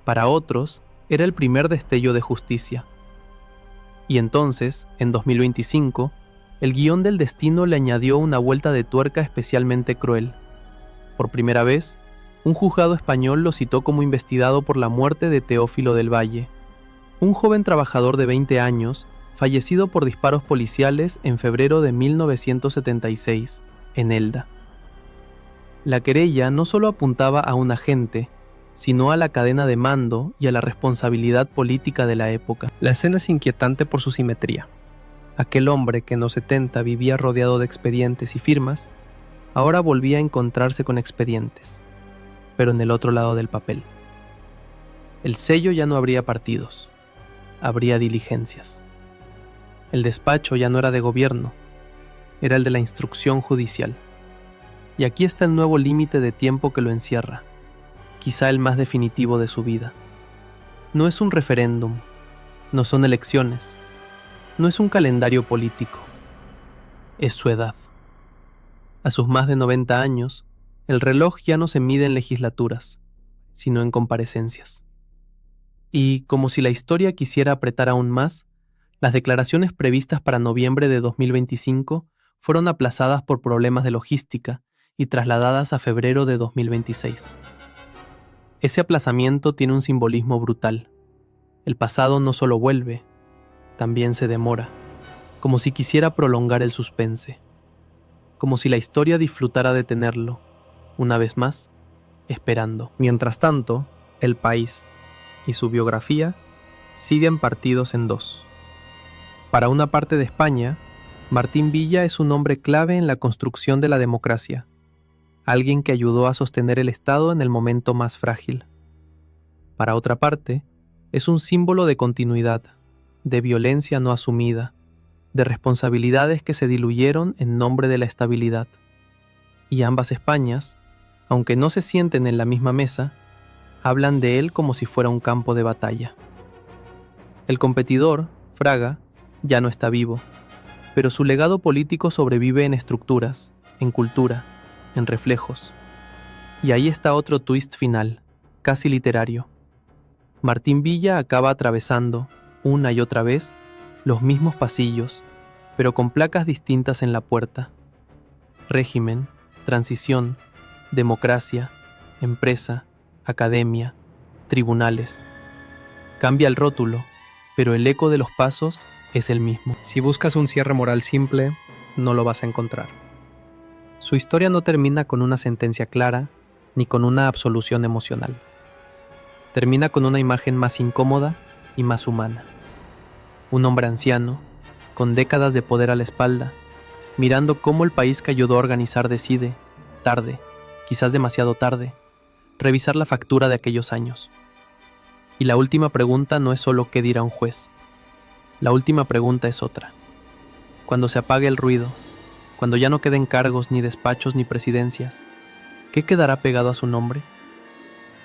Speaker 2: para otros era el primer destello de justicia. Y entonces, en 2025, el guión del destino le añadió una vuelta de tuerca especialmente cruel. Por primera vez, un juzgado español lo citó como investigado por la muerte de Teófilo del Valle, un joven trabajador de 20 años, fallecido por disparos policiales en febrero de 1976, en Elda. La querella no solo apuntaba a un agente, sino a la cadena de mando y a la responsabilidad política de la época. La escena es inquietante por su simetría. Aquel hombre que en los 70 vivía rodeado de expedientes y firmas, ahora volvía a encontrarse con expedientes, pero en el otro lado del papel. El sello ya no habría partidos, habría diligencias. El despacho ya no era de gobierno, era el de la instrucción judicial. Y aquí está el nuevo límite de tiempo que lo encierra, quizá el más definitivo de su vida. No es un referéndum, no son elecciones, no es un calendario político, es su edad. A sus más de 90 años, el reloj ya no se mide en legislaturas, sino en comparecencias. Y, como si la historia quisiera apretar aún más, las declaraciones previstas para noviembre de 2025 fueron aplazadas por problemas de logística y trasladadas a febrero de 2026. Ese aplazamiento tiene un simbolismo brutal. El pasado no solo vuelve, también se demora, como si quisiera prolongar el suspense, como si la historia disfrutara de tenerlo, una vez más, esperando. Mientras tanto, el país y su biografía siguen partidos en dos. Para una parte de España, Martín Villa es un hombre clave en la construcción de la democracia, alguien que ayudó a sostener el Estado en el momento más frágil. Para otra parte, es un símbolo de continuidad, de violencia no asumida, de responsabilidades que se diluyeron en nombre de la estabilidad. Y ambas Españas, aunque no se sienten en la misma mesa, hablan de él como si fuera un campo de batalla. El competidor, Fraga, ya no está vivo, pero su legado político sobrevive en estructuras, en cultura, en reflejos. Y ahí está otro twist final, casi literario. Martín Villa acaba atravesando, una y otra vez, los mismos pasillos, pero con placas distintas en la puerta. Régimen, transición, democracia, empresa, academia, tribunales. Cambia el rótulo, pero el eco de los pasos es el mismo. Si buscas un cierre moral simple, no lo vas a encontrar. Su historia no termina con una sentencia clara, ni con una absolución emocional. Termina con una imagen más incómoda y más humana. Un hombre anciano, con décadas de poder a la espalda, mirando cómo el país que ayudó a organizar decide, tarde, quizás demasiado tarde, revisar la factura de aquellos años. Y la última pregunta no es solo qué dirá un juez. La última pregunta es otra. Cuando se apague el ruido, cuando ya no queden cargos, ni despachos, ni presidencias, ¿qué quedará pegado a su nombre?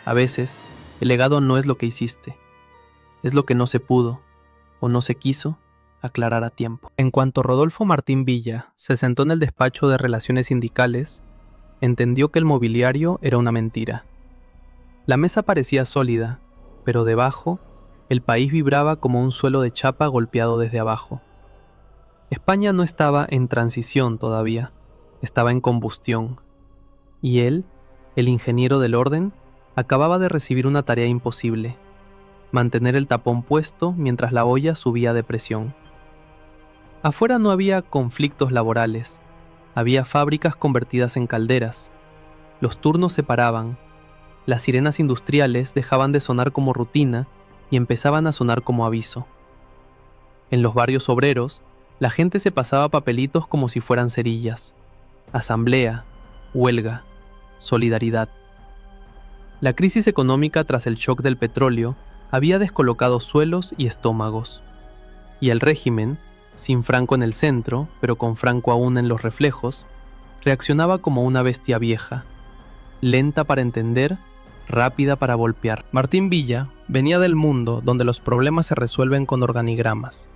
Speaker 2: A veces, el legado no es lo que hiciste, es lo que no se pudo, o no se quiso, aclarar a tiempo. En cuanto Rodolfo Martín Villa se sentó en el despacho de Relaciones Sindicales, entendió que el mobiliario era una mentira. La mesa parecía sólida, pero debajo, el país vibraba como un suelo de chapa golpeado desde abajo. España no estaba en transición todavía, estaba en combustión. Y él, el ingeniero del orden, acababa de recibir una tarea imposible: mantener el tapón puesto mientras la olla subía de presión. Afuera no había conflictos laborales, había fábricas convertidas en calderas. Los turnos se paraban, las sirenas industriales dejaban de sonar como rutina y empezaban a sonar como aviso. En los barrios obreros, la gente se pasaba papelitos como si fueran cerillas. Asamblea, huelga, solidaridad. La crisis económica tras el shock del petróleo había descolocado suelos y estómagos. Y el régimen, sin Franco en el centro, pero con Franco aún en los reflejos, reaccionaba como una bestia vieja, lenta para entender,
Speaker 1: rápida para golpear.
Speaker 2: Martín Villa venía del mundo donde los problemas se resuelven con organigramas.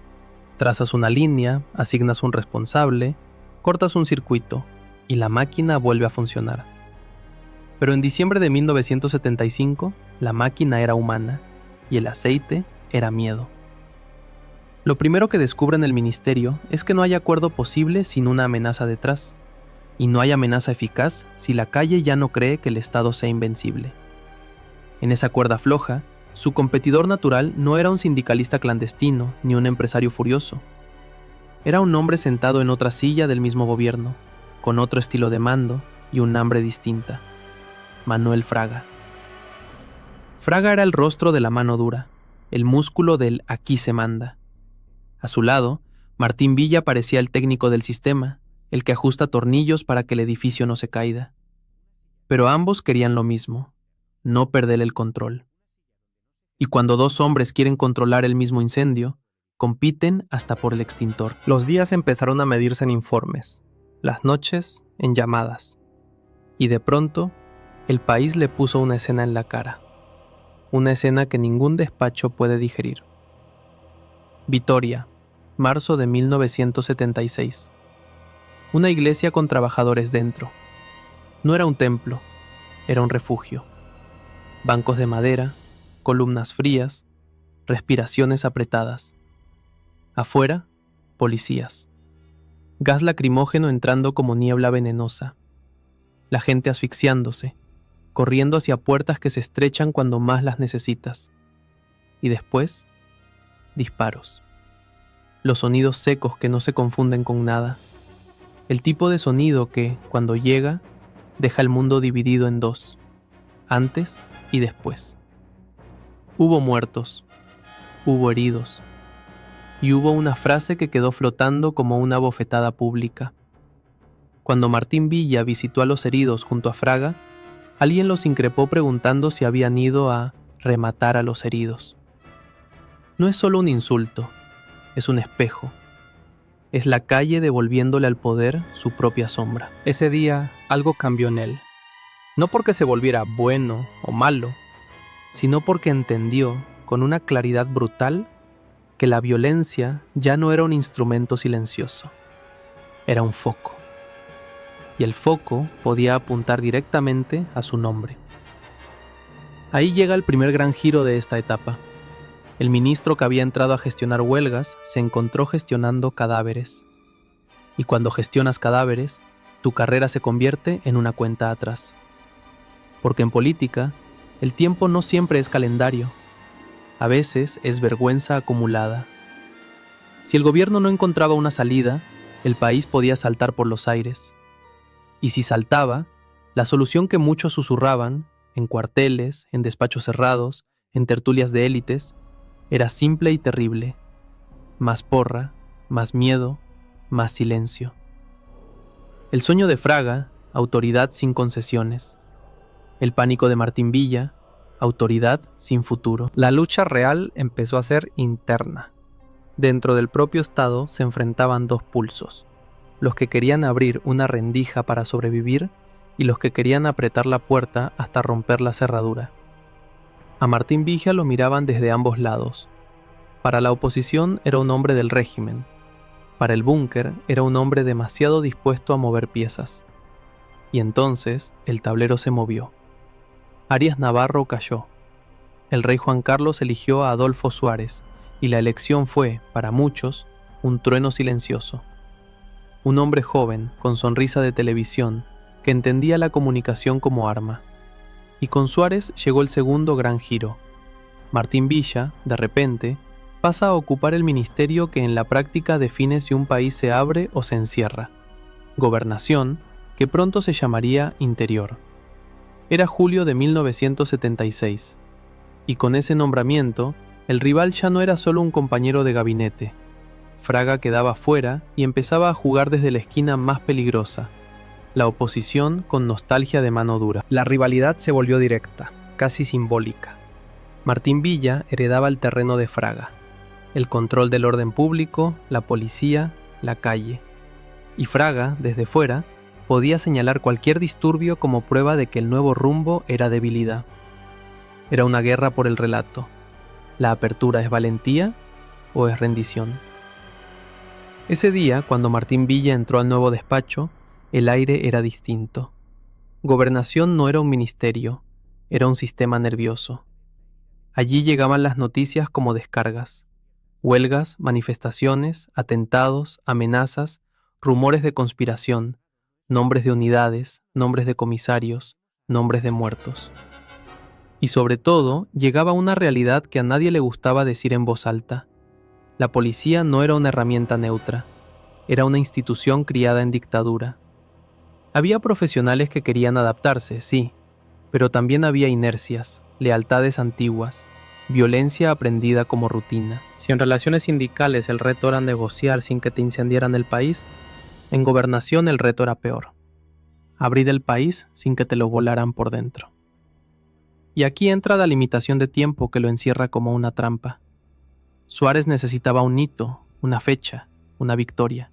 Speaker 2: Trazas una línea, asignas un responsable, cortas un circuito y la máquina vuelve a funcionar. Pero en diciembre de 1975, la máquina era humana y el aceite era miedo. Lo primero que descubre en el ministerio es que no hay acuerdo posible sin una amenaza detrás, y no hay amenaza eficaz si la calle ya no cree que el Estado sea invencible. En esa cuerda floja, su competidor natural no era un sindicalista clandestino ni un empresario furioso. Era un hombre sentado en otra silla del mismo gobierno, con otro estilo de mando y un hambre distinta. Manuel Fraga. Fraga era el rostro de la mano dura, el músculo del aquí se manda. A su lado, Martín Villa parecía el técnico del sistema, el que ajusta tornillos para que el edificio no se caiga. Pero ambos querían lo mismo, no perder el control. Y cuando dos hombres quieren controlar el mismo incendio, compiten hasta por el extintor. Los días empezaron a medirse en informes, las noches en llamadas. Y de pronto, el país le puso una escena en la cara. Una escena que ningún despacho puede digerir. Vitoria, marzo de 1976. Una iglesia con trabajadores dentro. No era un templo, era un refugio. Bancos de madera, columnas frías, respiraciones apretadas. Afuera, policías. Gas lacrimógeno entrando como niebla venenosa. La gente asfixiándose, corriendo hacia puertas que se estrechan cuando más las necesitas. Y después, disparos. Los sonidos secos que no se confunden con nada. El tipo de sonido que, cuando llega, deja el mundo dividido en dos, antes y después. Hubo muertos, hubo heridos, y hubo una frase que quedó flotando como una bofetada pública. Cuando Martín Villa visitó a los heridos junto a Fraga, alguien los increpó preguntando si habían ido a rematar a los heridos. No es solo un insulto, es un espejo. Es la calle devolviéndole al poder su propia sombra. Ese día algo cambió en él. No porque se volviera bueno o malo, sino porque entendió, con una claridad brutal, que la violencia ya no era un instrumento silencioso. Era un foco. Y el foco podía apuntar directamente a su nombre. Ahí llega el primer gran giro de esta etapa. El ministro que había entrado a gestionar huelgas se encontró gestionando cadáveres. Y cuando gestionas cadáveres, tu carrera se convierte en una cuenta atrás. Porque en política, el tiempo no siempre es calendario. A veces es vergüenza acumulada. Si el gobierno no encontraba una salida, el país podía saltar por los aires. Y si saltaba, la solución que muchos susurraban, en cuarteles, en despachos cerrados, en tertulias de élites, era simple y terrible. Más porra, más miedo, más silencio. El sueño de Fraga, autoridad sin concesiones. El pánico de Martín Villa, autoridad sin futuro. La lucha real empezó a ser interna. Dentro del propio Estado se enfrentaban dos pulsos. Los que querían abrir una rendija para sobrevivir y los que querían apretar la puerta hasta romper la cerradura. A Martín Villa lo miraban desde ambos lados. Para la oposición era un hombre del régimen. Para el búnker era un hombre demasiado dispuesto a mover piezas. Y entonces el tablero se movió. Arias Navarro cayó. El rey Juan Carlos eligió a Adolfo Suárez, y la elección fue, para muchos, un trueno silencioso. Un hombre joven, con sonrisa de televisión, que entendía la comunicación como arma. Y con Suárez llegó el segundo gran giro. Martín Villa, de repente, pasa a ocupar el ministerio que en la práctica define si un país se abre o se encierra. Gobernación, que pronto se llamaría Interior. Era julio de 1976, y con ese nombramiento, el rival ya no era solo un compañero de gabinete. Fraga quedaba fuera y empezaba a jugar desde la esquina más peligrosa, la oposición con nostalgia de mano dura. La rivalidad se volvió directa, casi simbólica. Martín Villa heredaba el terreno de Fraga, el control del orden público, la policía, la calle. Y Fraga, desde fuera, podía señalar cualquier disturbio como prueba de que el nuevo rumbo era debilidad.
Speaker 1: Era una guerra por el relato. ¿La apertura es valentía o es rendición? Ese día, cuando Martín Villa entró al nuevo despacho, el aire era distinto. Gobernación no era un ministerio, era un sistema nervioso. Allí llegaban las noticias como descargas. Huelgas, manifestaciones, atentados, amenazas, rumores de conspiración, nombres de unidades, nombres de comisarios, nombres de muertos. Y sobre todo, llegaba una realidad que a nadie le gustaba decir en voz alta. La policía no era una herramienta neutra, era una institución criada en dictadura. Había profesionales que querían adaptarse, sí, pero también había inercias, lealtades antiguas, violencia aprendida como rutina. Si en relaciones sindicales el reto era negociar sin que te incendiaran el país, en gobernación el reto era peor. Abrir el país sin que te lo volaran por dentro. Y aquí entra la limitación de tiempo que lo encierra como una trampa. Suárez necesitaba un hito, una fecha, una victoria.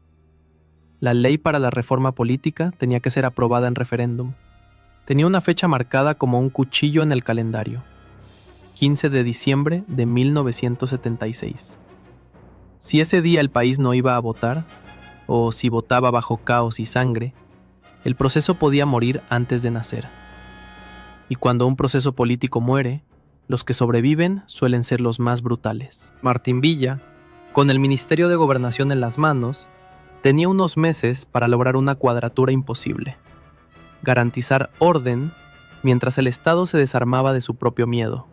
Speaker 1: La ley para la reforma política tenía que ser aprobada en referéndum. Tenía una fecha marcada como un cuchillo en el calendario. 15 de diciembre de 1976. Si ese día el país no iba a votar, o si votaba bajo caos y sangre, el proceso podía morir antes de nacer. Y cuando un proceso político muere, los que sobreviven suelen ser los más brutales. Martín Villa, con el Ministerio de Gobernación en las manos, tenía unos meses para lograr una cuadratura imposible: garantizar orden mientras el Estado se desarmaba de su propio miedo.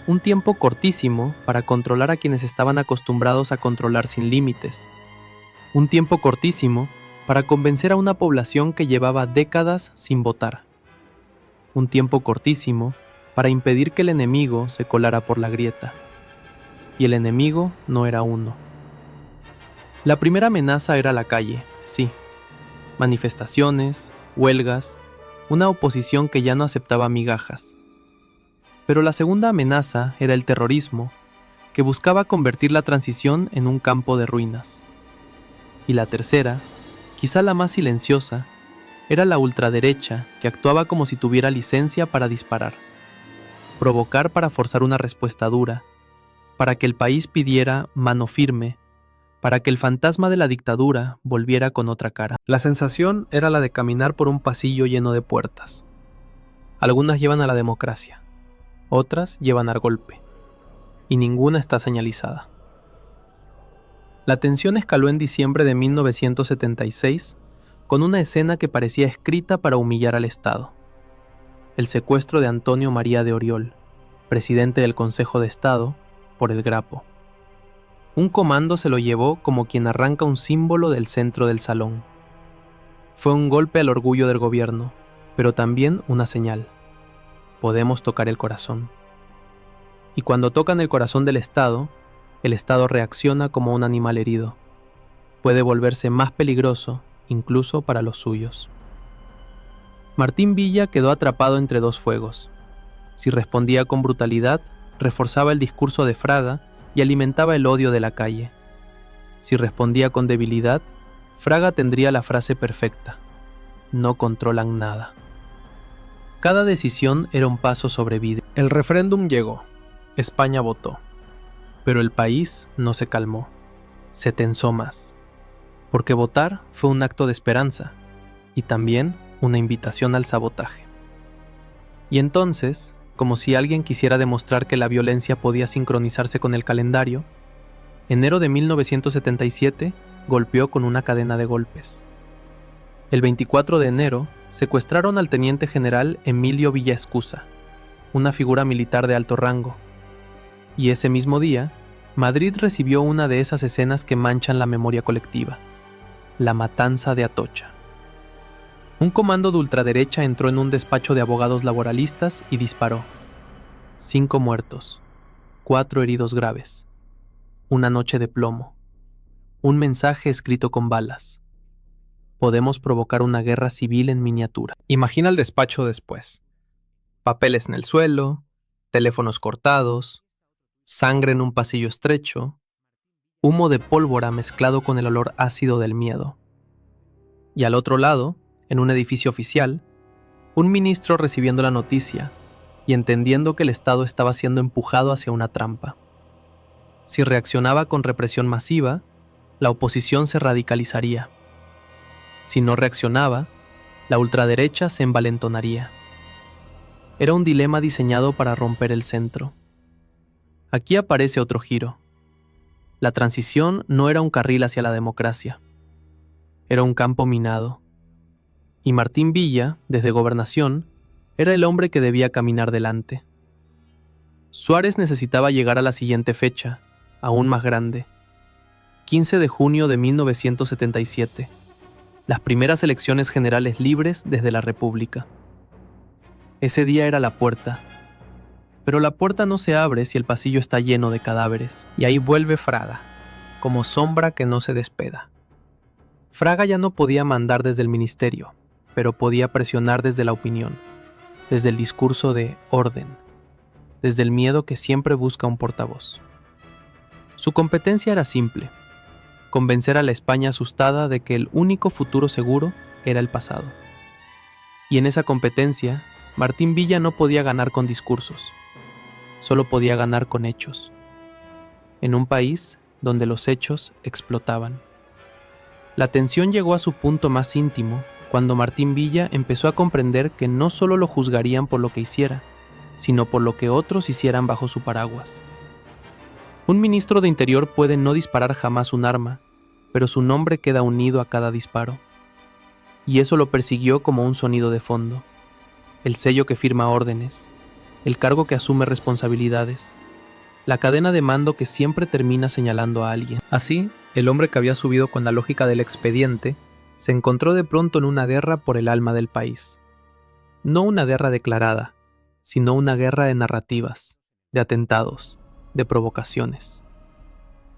Speaker 1: Un tiempo cortísimo para controlar a quienes estaban acostumbrados a controlar sin límites. Un tiempo cortísimo para convencer a una población que llevaba décadas sin votar. Un tiempo cortísimo para impedir que el enemigo se colara por la grieta. Y el enemigo no era uno. La primera amenaza era la calle, sí. Manifestaciones, huelgas, una oposición que ya no aceptaba migajas. Pero la segunda amenaza era el terrorismo, que buscaba convertir la transición en un campo de ruinas. Y la tercera, quizá la más silenciosa, era la ultraderecha, que actuaba como si tuviera licencia para disparar. Provocar para forzar una respuesta dura, para que el país pidiera mano firme, para que el fantasma de la dictadura volviera con otra cara. La sensación era la de caminar por un pasillo lleno de puertas. Algunas llevan a la democracia, otras llevan al golpe, y ninguna está señalizada. La tensión escaló en diciembre de 1976 con una escena que parecía escrita para humillar al Estado: el secuestro de Antonio María de Oriol, presidente del Consejo de Estado, por el Grapo. Un comando se lo llevó como quien arranca un símbolo del centro del salón. Fue un golpe al orgullo del gobierno, pero también una señal. Podemos tocar el corazón. Y cuando tocan el corazón del Estado, el Estado reacciona como un animal herido. Puede volverse más peligroso, incluso para los suyos. Martín Villa quedó atrapado entre dos fuegos. Si respondía con brutalidad, reforzaba el discurso de Fraga y alimentaba el odio de la calle. Si respondía con debilidad, Fraga tendría la frase perfecta: no controlan nada. Cada decisión era un paso sobre vida. El referéndum llegó. España votó. Pero el país no se calmó. Se tensó más. Porque votar fue un acto de esperanza y también una invitación al sabotaje. Y entonces, como si alguien quisiera demostrar que la violencia podía sincronizarse con el calendario, enero de 1977 golpeó con una cadena de golpes. El 24 de enero secuestraron al teniente general Emilio Villaescusa, una figura militar de alto rango. Y ese mismo día, Madrid recibió una de esas escenas que manchan la memoria colectiva: la matanza de Atocha. Un comando de ultraderecha entró en un despacho de abogados laboralistas y disparó. 5 muertos, 4 heridos graves. Una noche de plomo. Un mensaje escrito con balas: podemos provocar una guerra civil en miniatura. Imagina el despacho después. Papeles en el suelo, teléfonos cortados, sangre en un pasillo estrecho, humo de pólvora mezclado con el olor ácido del miedo. Y al otro lado, en un edificio oficial, un ministro recibiendo la noticia,
Speaker 2: y entendiendo que el Estado estaba siendo empujado hacia una trampa. Si reaccionaba con represión masiva, la oposición se radicalizaría. Si no reaccionaba, la ultraderecha se envalentonaría. Era un dilema diseñado para romper el centro. Aquí aparece otro giro. La transición no era un carril hacia la democracia. Era un campo minado. Y Martín Villa, desde Gobernación, era el hombre que debía caminar delante. Suárez necesitaba llegar a la siguiente fecha, aún más grande. 15 de junio de 1977. Las primeras elecciones generales libres desde la República. Ese día era la puerta. Pero la puerta no se abre si el pasillo está lleno de cadáveres. Y ahí vuelve Fraga, como sombra que no se despeda. Fraga ya no podía mandar desde el ministerio, pero podía presionar desde la opinión, desde el discurso de orden, desde el miedo que siempre busca un portavoz. Su competencia era simple: convencer a la España asustada de que el único futuro seguro era el pasado. Y en esa competencia, Martín Villa no podía ganar con discursos, solo podía ganar con hechos. En un país donde los hechos explotaban. La tensión llegó a su punto más íntimo cuando Martín Villa empezó a comprender que no solo lo juzgarían por lo que hiciera, sino por lo que otros hicieran bajo su paraguas. Un ministro de Interior puede no disparar jamás un arma, pero su nombre queda unido a cada disparo. Y eso lo persiguió como un sonido de fondo. El sello que firma órdenes, el cargo que asume responsabilidades, la cadena de mando que siempre termina señalando a alguien. Así, el hombre que había subido con la lógica del expediente se encontró de pronto en una guerra por el alma del país. No una guerra declarada, sino una guerra de narrativas, de atentados, de provocaciones.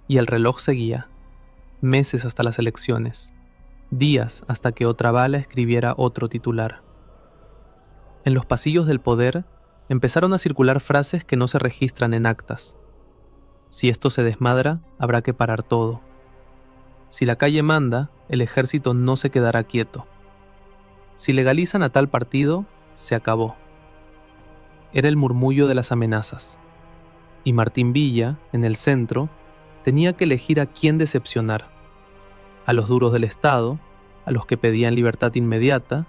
Speaker 2: Y el reloj seguía, meses hasta las elecciones, días hasta que otra bala escribiera otro titular. En los pasillos del poder empezaron a circular frases que no se registran en actas. Si esto se desmadra, habrá que parar todo. Si la calle manda, el ejército no se quedará quieto. Si legalizan a tal partido, se acabó. Era el murmullo de las amenazas. Y Martín Villa, en el centro, tenía que elegir a quién decepcionar: a los duros del Estado, a los que pedían libertad inmediata,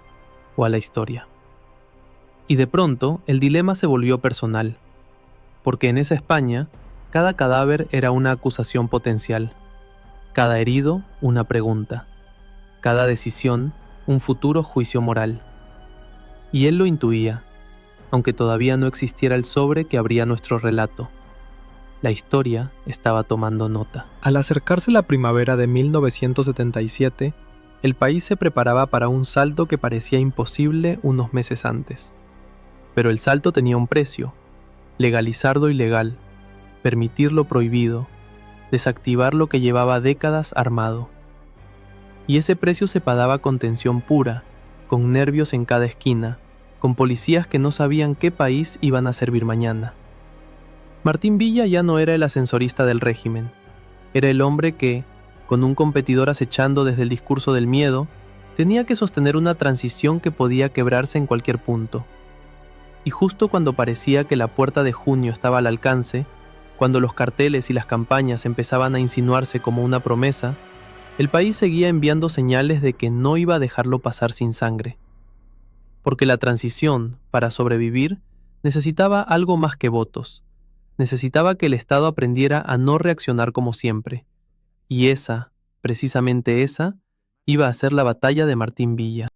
Speaker 2: o a la historia. Y de pronto, el dilema se volvió personal, porque en esa España, cada cadáver era una acusación potencial, cada herido una pregunta, cada decisión un futuro juicio moral. Y él lo intuía, aunque todavía no existiera el sobre que abría nuestro relato. La historia estaba tomando nota. Al acercarse la primavera de 1977, el país se preparaba para un salto que parecía imposible unos meses antes. Pero el salto tenía un precio: legalizar lo ilegal, permitir lo prohibido, desactivar lo que llevaba décadas armado. Y ese precio se pagaba con tensión pura, con nervios en cada esquina, con policías que no sabían qué país iban a servir mañana. Martín Villa ya no era el ascensorista del régimen, era el hombre que, con un competidor acechando desde el discurso del miedo, tenía que sostener una transición que podía quebrarse en cualquier punto. Y justo cuando parecía que la puerta de junio estaba al alcance, cuando los carteles y las campañas empezaban a insinuarse como una promesa, el país seguía enviando señales de que no iba a dejarlo pasar sin sangre. Porque la transición, para sobrevivir, necesitaba algo más que votos. Necesitaba que el Estado aprendiera a no reaccionar como siempre. Y esa, precisamente esa, iba a ser la batalla de Martín Villa.